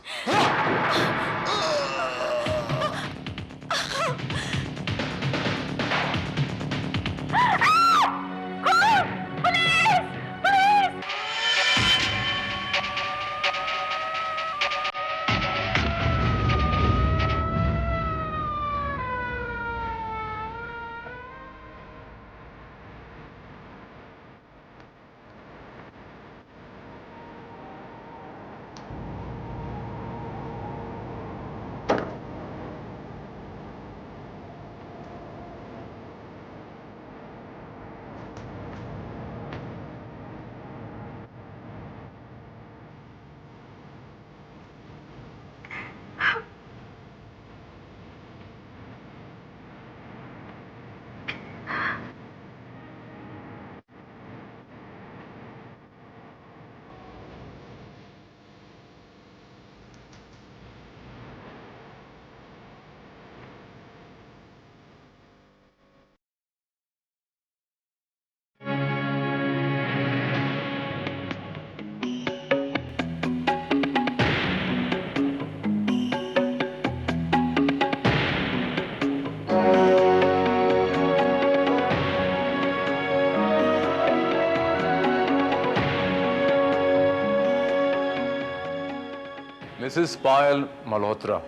Mrs. Payal Malhotra,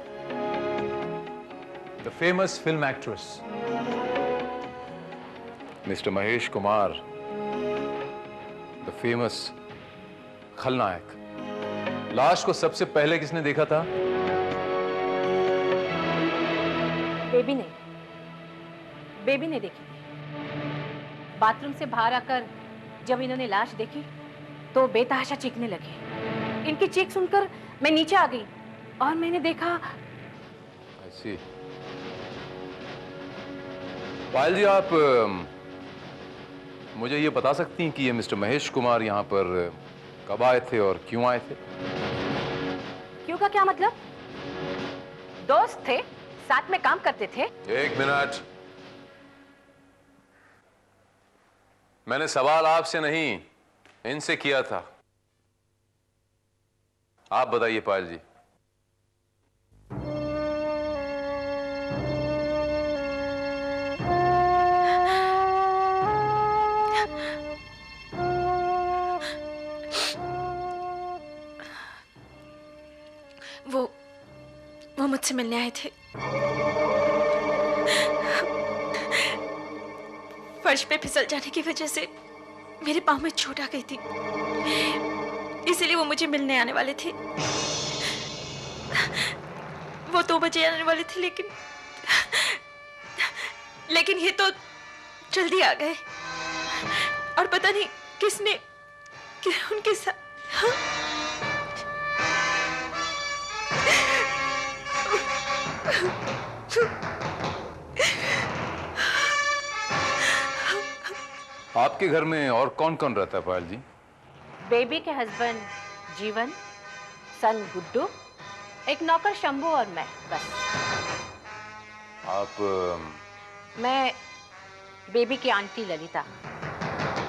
the famous film actress. Mr. Mahesh Kumar, the famous खलनायक. लाश को सबसे पहले किसने देखा था? बेबी ने देखी थी. बाथरूम से बाहर आकर जब इन्होंने लाश देखी तो बेतहाशा चीखने लगे. इनकी चीख सुनकर मैं नीचे आ गई और मैंने देखा. ऐसी. पायल जी, आप मुझे ये बता सकती हैं कि ये मिस्टर महेश कुमार यहाँ पर कब आए थे और क्यों आए थे? क्यों का क्या मतलब? दोस्त थे, साथ में काम करते थे. एक मिनट. मैंने सवाल आपसे नहीं, इनसे किया था. आप बताइए पायल जी. वो मुझसे मिलने आए थे. फर्श पे फिसल जाने की वजह से मेरे पाँव में चोट आ गई थी, इसलिए वो मुझे मिलने आने वाले थे. वो 2 बजे आने वाले थे, लेकिन ये तो जल्दी आ गए. और पता नहीं किसने उनके साथ. आपके घर में और कौन कौन रहता है पायल जी? बेबी के हस्बैंड जीवन, सन गुड्डू, एक नौकर शंभू और मैं, बस. आप मैं बेबी की आंटी ललिता.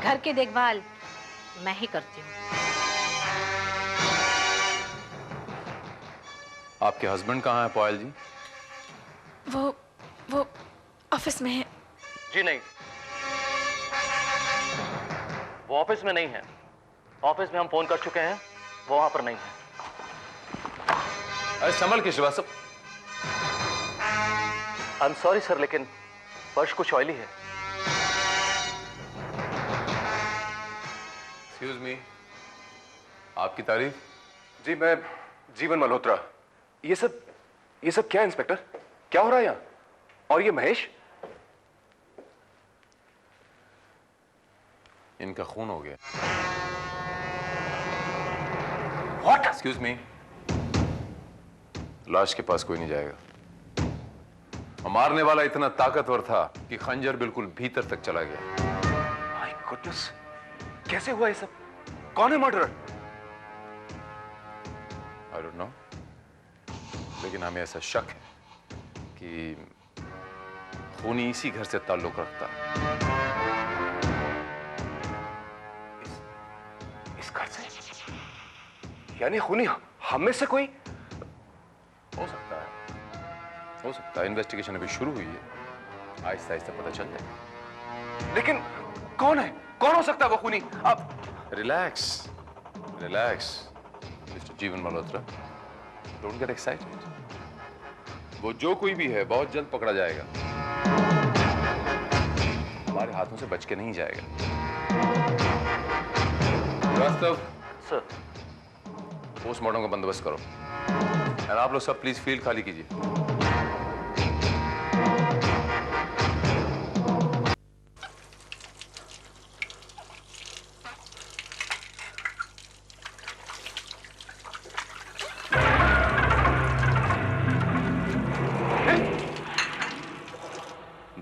घर की देखभाल मैं ही करती हूँ. आपके हस्बैंड कहाँ हैं पायल जी? वो ऑफिस में है. जी नहीं, वो ऑफिस में नहीं है. ऑफिस में हम फोन कर चुके हैं, वो वहां पर नहीं है. अरे संभल के Srivastava. I am sorry sir, लेकिन फर्श कुछ ऑयली है. एक्सक्यूज मी, आपकी तारीफ? जी, मैं जीवन मल्होत्रा. ये सब क्या है इंस्पेक्टर? क्या हो रहा है यहाँ? और ये महेश? इनका खून हो गया. What? एक्सक्यूज मी, लाश के पास कोई नहीं जाएगा. मारने वाला इतना ताकतवर था कि खंजर बिल्कुल भीतर तक चला गया. माय गॉडनेस, कैसे हुआ ये सब? कौन है मर्डरर? आई डोंट नो, लेकिन हमें ऐसा शक है कि खूनी इसी घर से ताल्लुक रखता. इस घर से? यानी खूनी हम में से कोई? हो सकता है, हो सकता है. इन्वेस्टिगेशन अभी शुरू हुई है, आहिस्ता आहिस्ता पता चल जाएगा. लेकिन कौन है? कौन हो सकता है वो खूनी? आप रिलैक्स, रिलैक्स मिस्टर जीवन मल्होत्रा. Don't get excited. वो जो कोई भी है बहुत जल्द पकड़ा जाएगा. हमारे हाथों से बच के नहीं जाएगा. वास्तव सर, पोस्टमार्टम का बंदोबस्त करो. और आप लोग सब प्लीज फील्ड खाली कीजिए.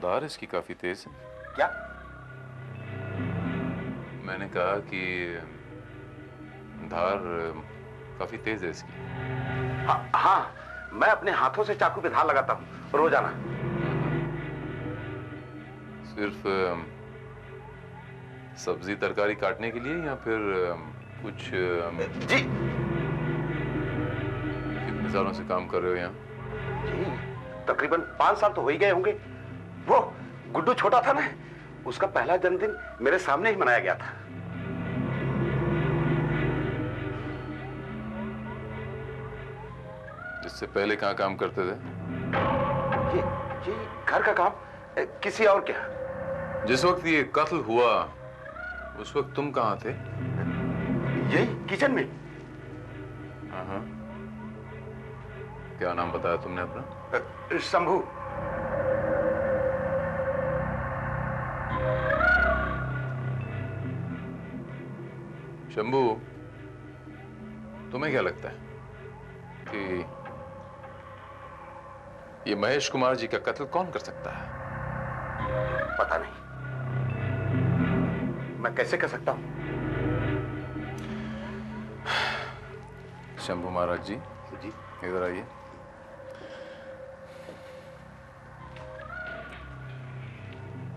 धार इसकी काफी तेज है. क्या? मैंने कहा कि धार काफी तेज है इसकी. हाँ, मैं अपने हाथों से चाकू पे धार लगाता हूँ रोजाना. सिर्फ सब्जी तरकारी काटने के लिए या फिर कुछ? जी. कितने सालों से काम कर रहे हो यहाँ? जी, तकरीबन 5 साल तो हो ही गए होंगे. वो गुड्डू छोटा था ना, उसका पहला जन्मदिन मेरे सामने ही मनाया गया था. इससे पहले कहाँ काम करते थे? ये घर का काम, किसी और क्या? जिस वक्त ये कत्ल हुआ उस वक्त तुम कहाँ थे? यही किचन में। हाँ। क्या नाम बताया तुमने अपना? शंभू। शंभू, तुम्हें क्या लगता है कि ये महेश कुमार जी का कत्ल कौन कर सकता है? पता नहीं, मैं कैसे कर सकता हूं? शंभू महाराज जी, इधर आइए।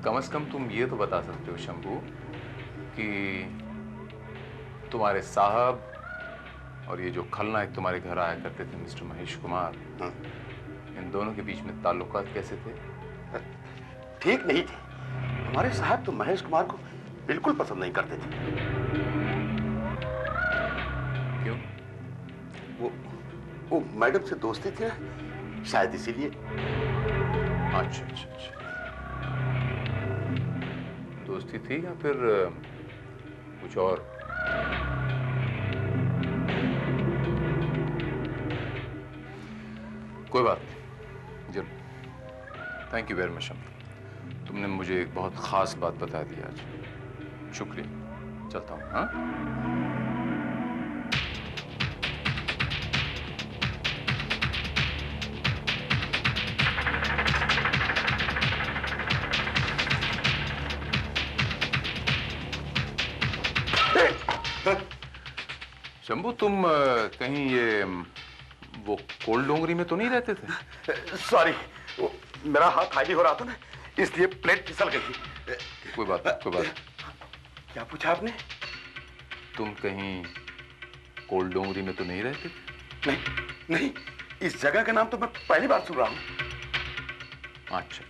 कम से कम तुम ये तो बता सकते हो शंभू कि तुम्हारे साहब और ये जो खलनायक तुम्हारे घर आया करते थे मिस्टर महेश कुमार, इन दोनों के बीच में ताल्लुकात कैसे थे? ठीक नहीं थे। हमारे साहब तो महेश कुमार को बिल्कुल पसंद नहीं करते थे। क्यों? वो मैडम से दोस्ती थी ना, शायद इसीलिए। अच्छा। दोस्ती थी या फिर कुछ और? कोई बात नहीं, जरूर। Thank you very much Shambhu, तुमने मुझे एक बहुत खास बात बता दी आज। शुक्रिया, चलता हूँ। हाँ, शंभू, तुम कहीं ये वो कोल्ड डोंगरी में तो नहीं रहते थे? सॉरी, मेरा हाथ खाली हो रहा था ना, इसलिए प्लेट फिसल गई। कोई बात नहीं। क्या पूछा आपने? तुम कहीं कोल्ड डोंगरी में तो नहीं रहते? नहीं, इस जगह का नाम तो मैं पहली बार सुन रहा हूं। अच्छा,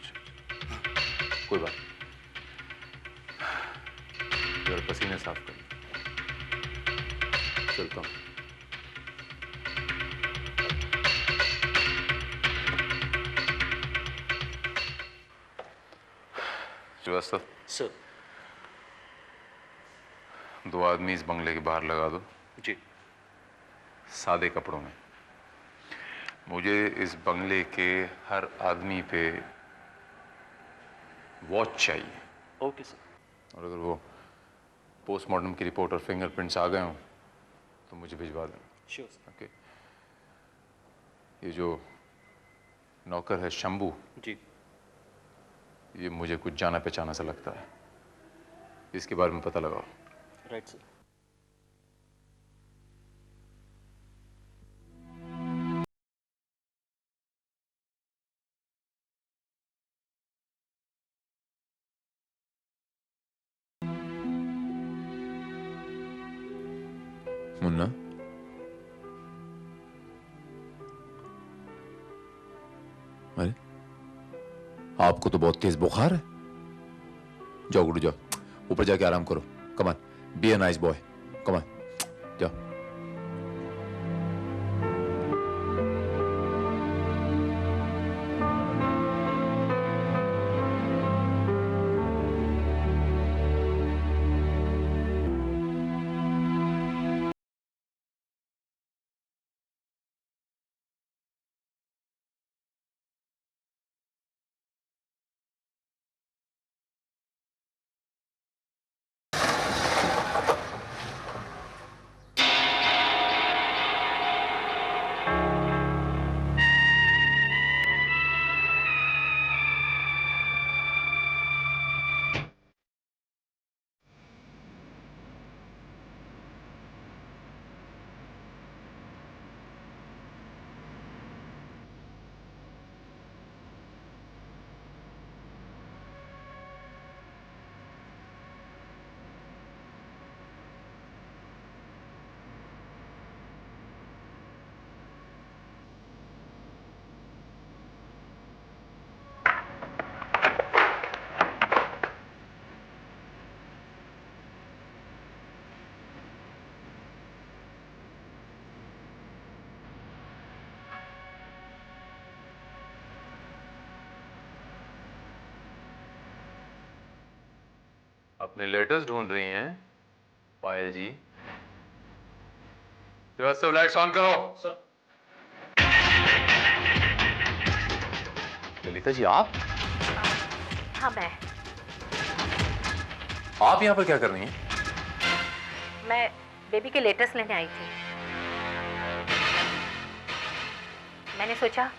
कोई बात नहीं। जरा पसीने साफ कर, चलता हूं। श्रीवास्तव सर, 2 आदमी इस बंगले के बाहर लगा दो जी। सादे कपड़ों में। मुझे इस बंगले के हर आदमी पे वॉच चाहिए। Okay sir. और अगर वो पोस्टमार्टम की रिपोर्ट और फिंगरप्रिंट्स आ गए हों तो मुझे भिजवा देना। Sure sir. ओके। ये जो नौकर है शंभू जी, ये मुझे कुछ जाना पहचाना सा लगता है, इसके बारे में पता लगाओ। Right sir. मुन्ना, अरे आपको तो बहुत तेज बुखार है। जाओ गुड्डू, जाओ ऊपर जाके आराम करो। Come on, be a nice boy, come on, जाओ। अपने लेटर्स ढूंढ रही हैं पायल जी? श्रीवास्तव, लाइट्स ऑन करो। सर। ललिता जी, आप? हाँ, मैं यहाँ पर क्या कर रही हैं? मैं बेबी के लेटर्स लेने आई थी। मैंने सोचा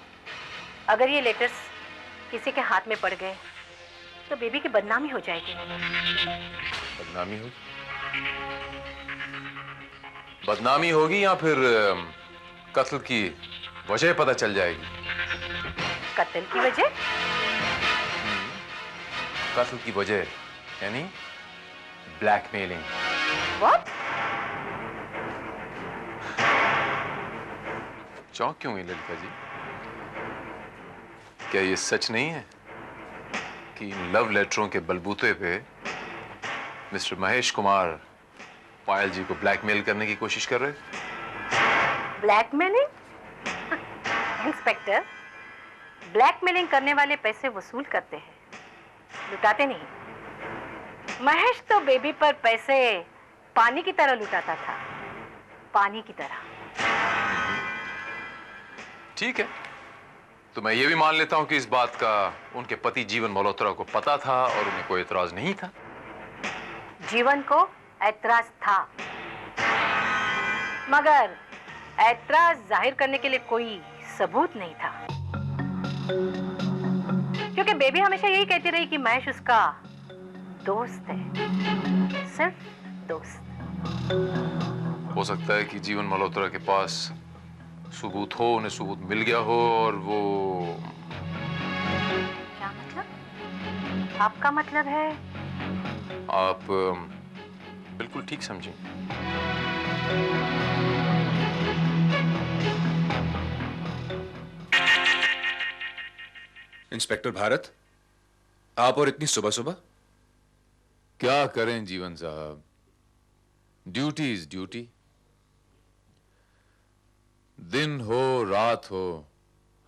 अगर ये लेटर्स किसी के हाथ में पड़ गए तो बेबी की बदनामी हो जाएगी। बदनामी होगी? बदनामी होगी या फिर कत्ल की वजह पता चल जाएगी? कत्ल की वजह? कत्ल की वजह यानी ब्लैकमेलिंग। व्हाट? चौंक क्यों हुई ललिता जी? क्या ये सच नहीं है कि लव लेटरों के बलबूते पे मिस्टर महेश कुमार पायल जी को ब्लैकमेल करने की कोशिश कर रहे? ब्लैकमेलिंग? इंस्पेक्टर, ब्लैकमेलिंग करने वाले पैसे वसूल करते हैं, लुटाते नहीं। महेश तो बेबी पर पैसे पानी की तरह लुटाता था, पानी की तरह। ठीक है, तो मैं ये भी मान लेता हूं कि इस बात का उनके पति जीवन मल्होत्रा को पता था और उन्हें कोई एतराज नहीं था। जीवन को ऐतराज था, मगर ऐतराज जाहिर करने के लिए कोई सबूत नहीं था, क्योंकि बेबी हमेशा यही कहती रही कि महेश उसका दोस्त है, सिर्फ दोस्त। हो सकता है कि जीवन मल्होत्रा के पास सबूत हो, उन्हें सबूत मिल गया हो और वो... क्या मतलब? आपका मतलब है? आप बिल्कुल ठीक समझे। इंस्पेक्टर भारत, आप और इतनी सुबह सुबह? क्या करें जीवन साहब, ड्यूटी इज ड्यूटी। दिन हो रात हो,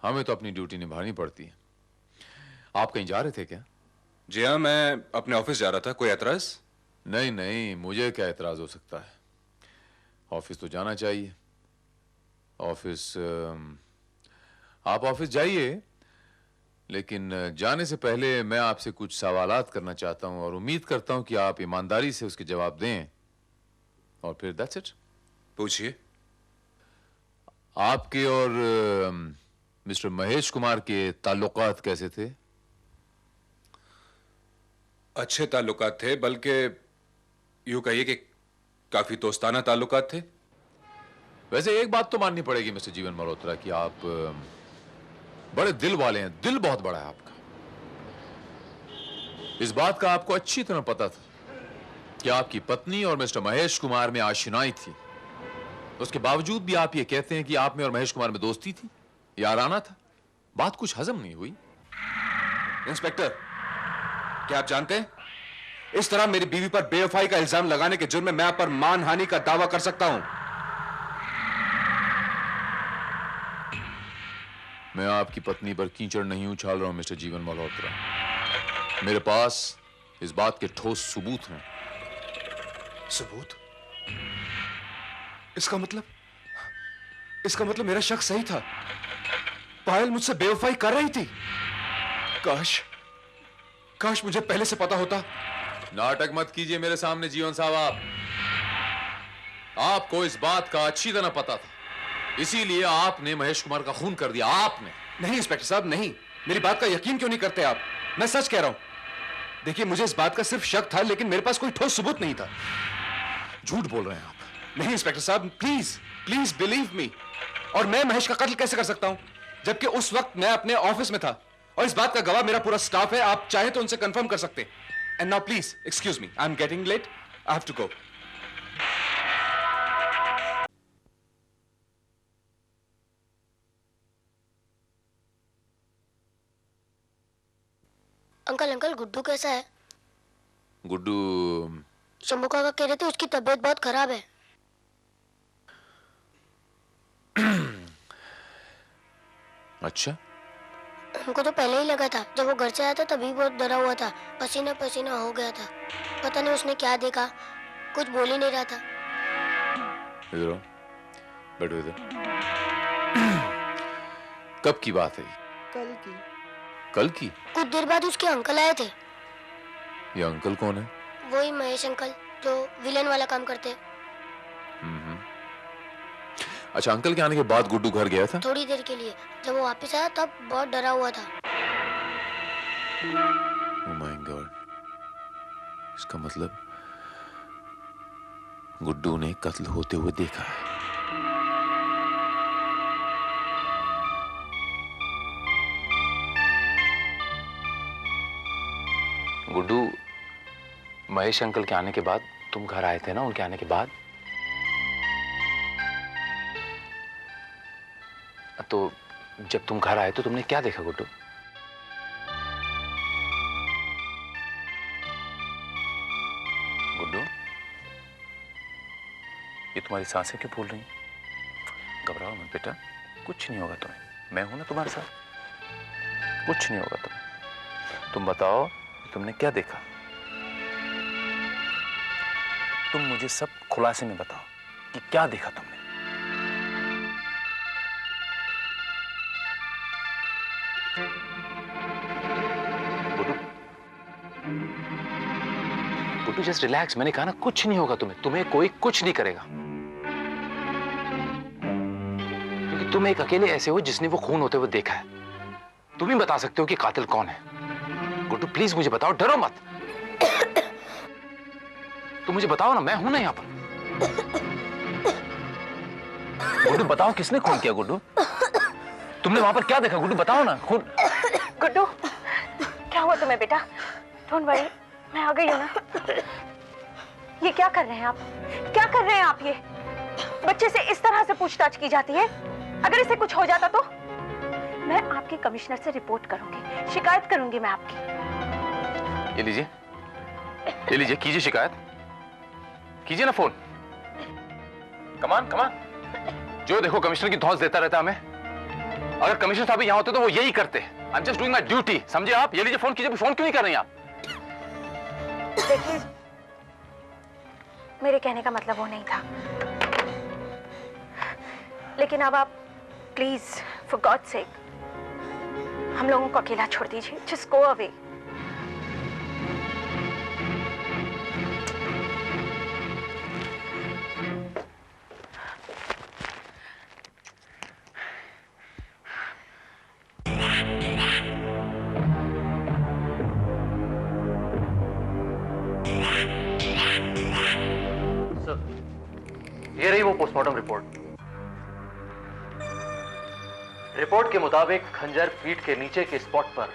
हमें तो अपनी ड्यूटी निभानी पड़ती है। आप कहीं जा रहे थे क्या? जी हाँ, मैं अपने ऑफिस जा रहा था। कोई एतराज? नहीं नहीं, मुझे क्या एतराज हो सकता है, ऑफिस तो जाना चाहिए। ऑफिस आप ऑफिस जाइए, लेकिन जाने से पहले मैं आपसे कुछ सवालात करना चाहता हूं और उम्मीद करता हूं कि आप ईमानदारी से उसके जवाब दें, और फिर दैट्स इट। पूछिए। आपके और मिस्टर महेश कुमार के ताल्लुकात कैसे थे? अच्छे ताल्लुकात थे, बल्कि यूं कहिए कि काफी दोस्ताना ताल्लुकात थे। वैसे एक बात तो माननी पड़ेगी मिस्टर जीवन मल्होत्रा कि आप बड़े दिल वाले हैं, दिल बहुत बड़ा है आपका। इस बात का आपको अच्छी तरह पता था कि आपकी पत्नी और मिस्टर महेश कुमार में आशनाई थी, उसके बावजूद भी आप ये कहते हैं कि आप में और महेश कुमार में दोस्ती थी, याराना था। बात कुछ हजम नहीं हुई। इंस्पेक्टर, क्या आप जानते हैं, इस तरह मेरी बीवी पर बेवफाई का इल्जाम लगाने के जुर्म में मैं आप पर मानहानि का दावा कर सकता हूं। मैं आपकी पत्नी पर कीचड़ नहीं उछाल रहा हूं मिस्टर जीवन मल्होत्रा। मेरे पास इस बात के ठोस सबूत हैं। सबूत? इसका मतलब मेरा शक सही था। पायल मुझसे बेवफाई कर रही थी। काश मुझे पहले से पता होता। नाटक मत कीजिए मेरे सामने जीवन साहब। आपको इस बात का अच्छी तरह पता था, इसीलिए आपने महेश कुमार का खून कर दिया। आपने नहीं इंस्पेक्टर साहब, नहीं। मेरी बात का यकीन क्यों नहीं करते आप? मैं सच कह रहा हूं। देखिए, मुझे इस बात का सिर्फ शक था, लेकिन मेरे पास कोई ठोस सबूत नहीं था। झूठ बोल रहे हैं आप। नहीं इंस्पेक्टर साहब, प्लीज प्लीज बिलीव मी। और मैं महेश का कत्ल कैसे कर सकता हूं, जबकि उस वक्त मैं अपने ऑफिस में था, और इस बात का गवाह मेरा पूरा स्टाफ है। आप चाहे तो उनसे कंफर्म कर सकते हैं। And now please excuse me, I am getting late, I have to go. Uncle uncle, Guddu कैसा है? गुड्डू शंभू काका कह रहे थे उसकी तबीयत बहुत खराब है। अच्छा, हमको तो पहले ही लगा था, जब वो घर से आया था तभी बहुत डरा हुआ था, पसीना पसीना हो गया था। पता नहीं उसने क्या देखा, कुछ बोल ही नहीं रहा था। इधर आओ, बैठो इधर। कब की बात है? कल की। कल की? कुछ देर बाद उसके अंकल आए थे। ये अंकल कौन है? वही महेश अंकल जो विलन वाला काम करते हैं। अच्छा, अंकल के आने के बाद गुड्डू घर गया था? थोड़ी देर के लिए। जब वो वापस आया तब बहुत डरा हुआ था। Oh my God. इसका मतलब गुड्डू ने कत्ल होते हुए देखा है। गुड्डू, महेश अंकल के आने के बाद तुम घर आए थे ना? उनके आने के बाद तो जब तुम घर आए तो तुमने क्या देखा गुड्डू? गुड्डू, ये तुम्हारी सांसें क्यों फूल रही हैं? घबराओ मत बेटा, कुछ नहीं होगा तुम्हें, मैं हूं ना तुम्हारे साथ, कुछ नहीं होगा तुम्हें। तुम बताओ तुमने क्या देखा? तुम मुझे सब खुलासे में बताओ कि क्या देखा तुमने। गुड्डू जस्ट रिलैक्स, मैंने कहा ना कुछ नहीं होगा तुम्हें, तुम्हें कोई कुछ नहीं करेगा, क्योंकि तुम एक अकेले ऐसे हो जिसने वो खून होते हुए देखा है। तुम ही बता सकते हो कि कातिल कौन है। गुड्डू प्लीज मुझे बताओ, डरो मत। तुम मुझे बताओ ना, मैं हूं ना यहाँ पर। गुड्डू बताओ, किसने खून किया? गुड्डू तुमने वहां पर क्या देखा? गुड्डू बताओ ना। खून? गुड्डू क्या हुआ तुम्हें बेटा? डोंट वरी, मैं आ गई हूँ ना। ये क्या कर रहे हैं आप? क्या कर रहे हैं आप? ये बच्चे से इस तरह से पूछताछ की जाती है? अगर इसे कुछ हो जाता तो मैं आपके कमिश्नर से रिपोर्ट करूंगी, शिकायत करूंगी मैं आपकी। ये लीजिए, ये लीजिए, कीजिए शिकायत, कीजिए ना फोन। कमान कमान, जो देखो कमिश्नर की धौंस देता रहता हमें। अगर कमिश्नर साहब यहाँ होते तो वो यही करते। I am just doing my duty, समझे आप? ये लीजिए फोन कीजिए। फोन क्यों नहीं कर रही आप? देखिए, मेरे कहने का मतलब वो नहीं था, लेकिन अब आप प्लीज फॉर गॉड सेक हम लोगों को अकेला छोड़ दीजिए। Just go away. ये रही वो पोस्टमार्टम रिपोर्ट। रिपोर्ट के मुताबिक खंजर पीठ के नीचे के स्पॉट पर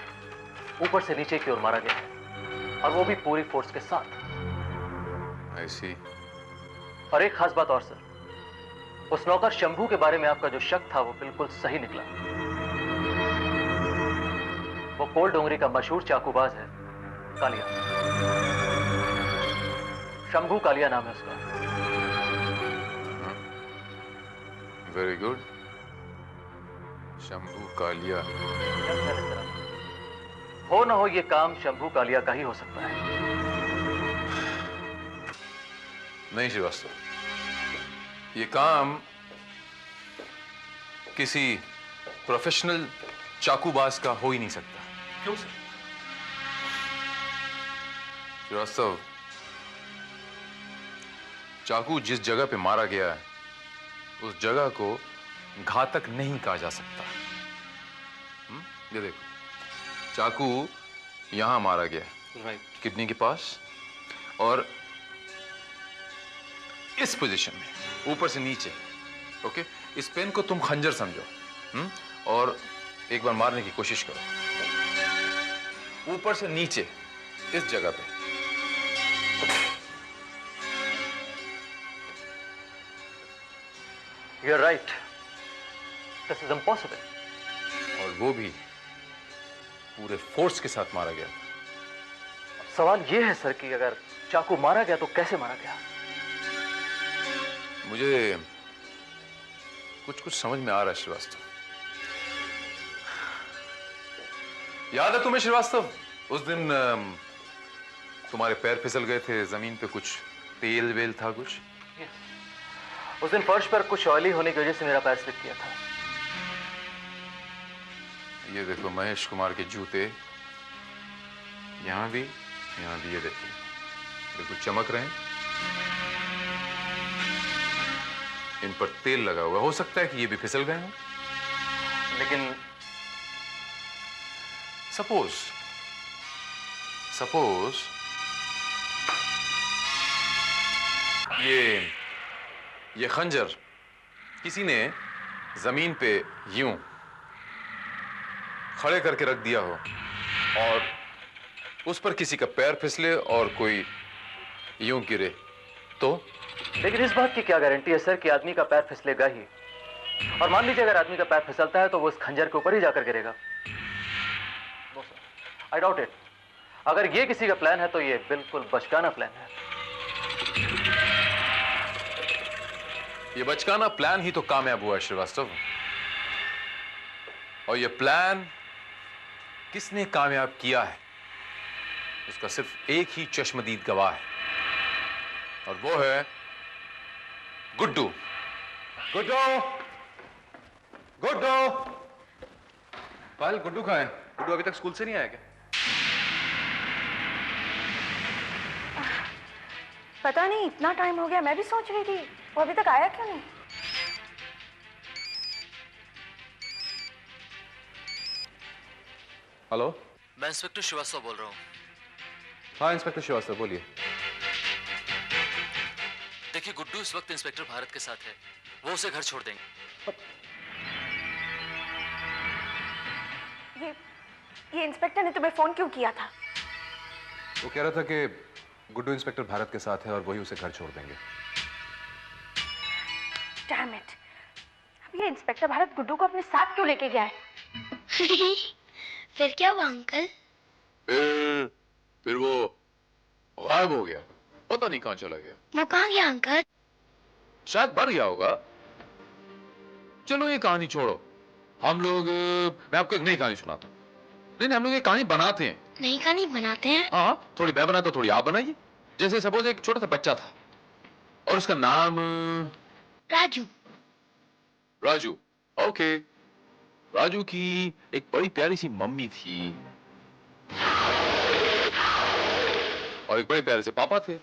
ऊपर से नीचे की ओर मारा गया है, और वो भी पूरी फोर्स के साथ। ऐसी। और एक खास बात और सर, उस नौकर शंभू के बारे में आपका जो शक था वो बिल्कुल सही निकला। वो कोल डोंगरी का मशहूर चाकूबाज है, कालिया। शंभू कालिया नाम है उसका। Very good. शंभू कालिया। हो ना हो ये काम शंभू कालिया का ही हो सकता है। नहीं श्रीवास्तव, ये काम किसी प्रोफेशनल चाकूबाज का हो ही नहीं सकता। क्यों सर? श्रीवास्तव, चाकू जिस जगह पे मारा गया है उस जगह को घातक नहीं कहा जा सकता। ये देखो, चाकू यहां मारा गया है, राइट, किडनी के पास, और इस पोजीशन में ऊपर से नीचे। ओके, इस पेन को तुम खंजर समझो, और एक बार मारने की कोशिश करो ऊपर से नीचे इस जगह पे। You're right. This is impossible. और वो भी पूरे फोर्स के साथ मारा गया। अब सवाल ये है सर कि अगर चाकू मारा गया तो कैसे मारा गया? मुझे कुछ समझ में आ रहा है श्रीवास्तव। याद है तुम्हें श्रीवास्तव, उस दिन तुम्हारे पैर फिसल गए थे, जमीन पे कुछ तेल वेल था कुछ? उस दिन फर्श पर कुछ ऑयली होने की वजह से मेरा पैर स्लिप किया था। ये देखो महेश कुमार के जूते, यहाँ भी ये देखिए, बिल्कुल चमक रहे हैं। इन पर तेल लगा हुआ, हो सकता है कि ये भी फिसल गए हों। लेकिन सपोज ये खंजर किसी ने जमीन पे यूं खड़े करके रख दिया हो और उस पर किसी का पैर फिसले और कोई यूं गिरे तो? लेकिन इस बात की क्या गारंटी है सर कि आदमी का पैर फिसलेगा ही? और मान लीजिए अगर आदमी का पैर फिसलता है तो वो उस खंजर के ऊपर ही जाकर गिरेगा। I doubt it. अगर ये किसी का प्लान है तो ये बिल्कुल बचकाना प्लान है। ये बचकाना प्लान ही तो कामयाब हुआ श्रीवास्तव। और ये प्लान किसने कामयाब किया है उसका सिर्फ एक ही चश्मदीद गवाह है, और वो है गुड्डू। गुड्डू, गुड्डू, पायल गुड्डू कहाँ है? गुड्डू अभी तक स्कूल से नहीं आया क्या? पता नहीं, इतना टाइम हो गया, मैं भी सोच रही थी वो अभी तक आया क्यों नहीं। हेलो, मैं इंस्पेक्टर श्रीवास्तव बोल रहा हूँ। हाँ इंस्पेक्टर श्रीवास्तव बोलिए। देखिए गुड्डू इस वक्त इंस्पेक्टर भारत के साथ है, वो उसे घर छोड़ देंगे। ये इंस्पेक्टर ने तुम्हें फोन क्यों किया था? वो कह रहा था कि गुड्डू इंस्पेक्टर भारत के साथ है और वही उसे घर छोड़ देंगे। Damn it! अब ये इंस्पेक्टर भारत गुड्डू को अपने साथ क्यों लेके गया है? फिर क्या हुआ अंकल? फिर वो गायब हो गया, पता नहीं कहां चला गया। वो कहाँ गया अंकल? शायद मर गया होगा। चलो ये कहानी छोड़ो, हम लोग, मैं आपको एक नई कहानी सुनाता हूँ। नहीं, हम लोग एक कहानी बनाते हैं। नई कहानी बनाते हैं? हाँ, थोड़ी मैं बनाता हूँ, थोड़ी आप बनाइए। जैसे सपोज एक छोटा सा बच्चा था और उसका नाम राजू। राजू, ओके। राजू की एक बड़ी प्यारी सी मम्मी थी और एक बड़े प्यारे से पापा थे।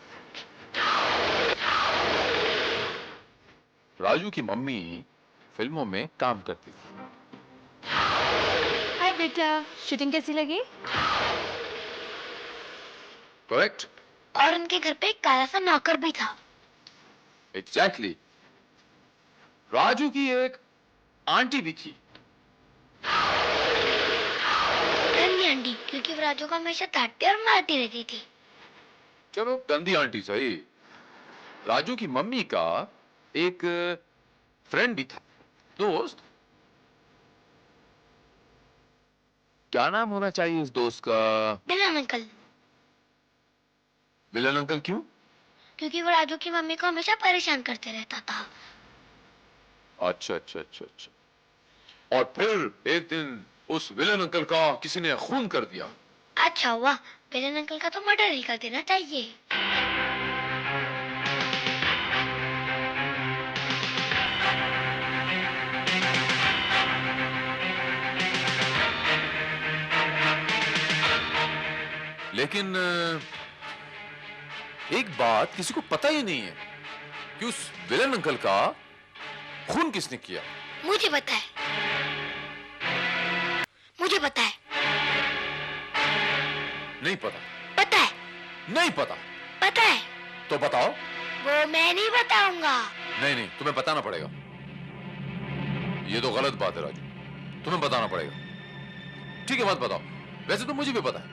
राजू की मम्मी फिल्मों में काम करती थी। हाय बेटा, शूटिंग कैसी लगी? करेक्ट। और उनके घर पे एक काला सा नौकर भी था। एग्जैक्टली। राजू की एक आंटी भी थी। गंदी आंटी, क्योंकि वो राजू को हमेशा डांटती और मारती रहती थी। चलो गंदी आंटी सही। राजू की मम्मी का एक फ्रेंड भी था, दोस्त। क्या नाम होना चाहिए उस दोस्त का? Villain uncle. विलन अंकल क्यों? क्योंकि वो राजू की मम्मी को हमेशा परेशान करते रहता था। अच्छा अच्छा अच्छा अच्छा। और फिर एक दिन उस विलन अंकल का किसी ने खून कर दिया। अच्छा हुआ, विलन अंकल का तो मर्डर ही कर देना चाहिए। लेकिन एक बात किसी को पता ही नहीं है कि उस विलन अंकल का खून किसने किया। मुझे पता है, मुझे पता है। नहीं पता? पता है। नहीं पता? पता है। तो बताओ। वो मैं नहीं बताऊंगा। नहीं नहीं, तुम्हें बताना पड़ेगा। ये तो गलत बात है राजू, तुम्हें बताना पड़ेगा। ठीक है, मत बताओ। वैसे तो मुझे भी पता है।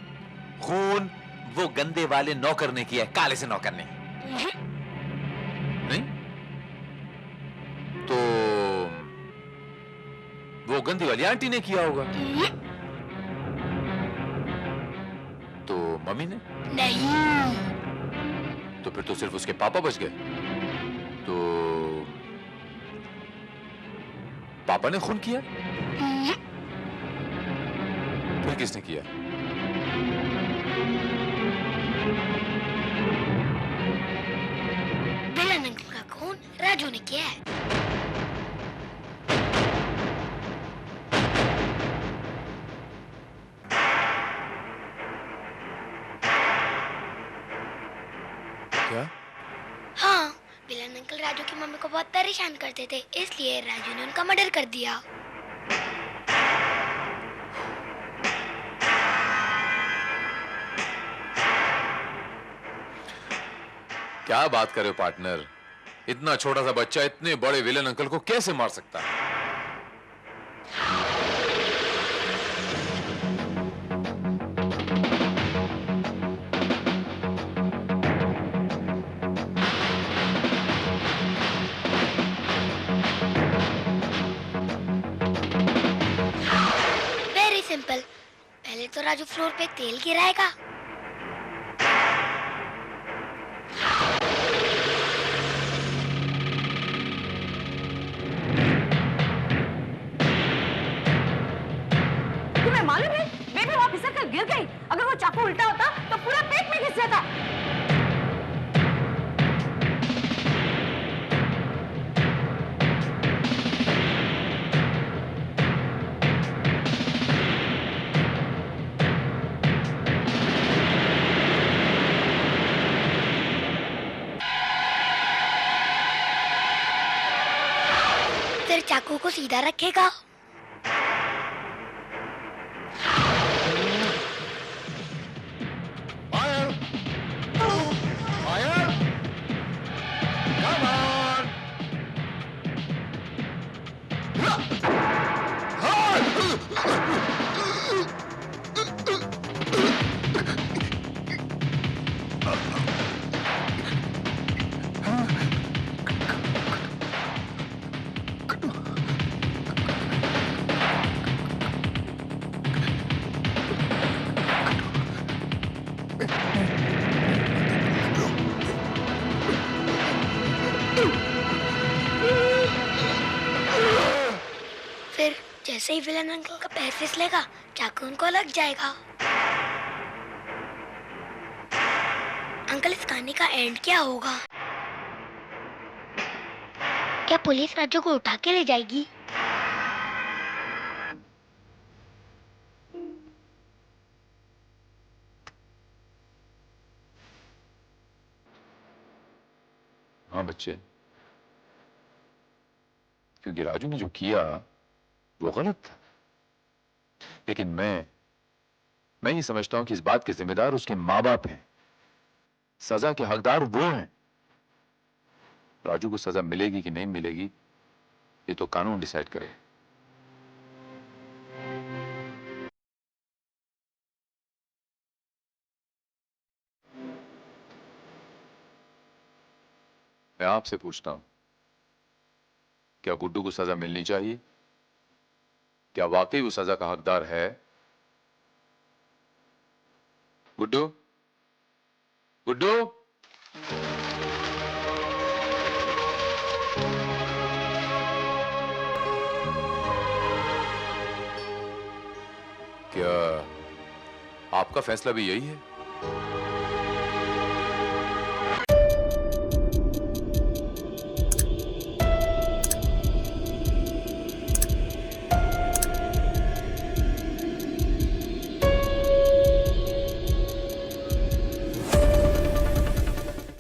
खून वो गंदे वाले नौकर ने किया है, काले से नौकर ने। नहीं तो वो गंदी वाली आंटी ने किया होगा। तो मम्मी ने? नहीं। तो फिर तो सिर्फ उसके पापा बच गए। तो पापा ने खून किया? फिर किसने किया? विलन अंकल का खून राजू ने किया है। क्या? हाँ, विलन अंकल राजू की मम्मी को बहुत परेशान करते थे, इसलिए राजू ने उनका मर्डर कर दिया। क्या बात कर रहे हो पार्टनर? इतना छोटा सा बच्चा इतने बड़े विलन अंकल को कैसे मार सकता है? वेरी सिंपल, पहले तो राजू फ्लोर पे तेल गिराएगा, तुम्हें मालूम है बेबी वहां फिसल कर गिर गई। अगर वो चाकू उल्टा होता तो पूरा पेट में घिस जाता। फिर चाकू को सीधा रखेगा। फिर जैसे ही विलन अंकल का पैर फिसलेगा, चाकू उनको लग जाएगा। अंकल, इस कहानी का एंड क्या होगा? क्या पुलिस राजू को उठा के ले जाएगी? हाँ बच्चे, क्योंकि राजू ने जो किया वो गलत था, लेकिन मैं ये समझता हूं कि इस बात के जिम्मेदार उसके माँ बाप हैं। सजा के हकदार वो हैं। राजू को सजा मिलेगी कि नहीं मिलेगी ये तो कानून डिसाइड करे। मैं आपसे पूछता हूं, क्या गुड्डू को सजा मिलनी चाहिए? क्या वाकई वो सजा का हकदार है? गुड्डू, गुड्डू, क्या आपका फैसला भी यही है?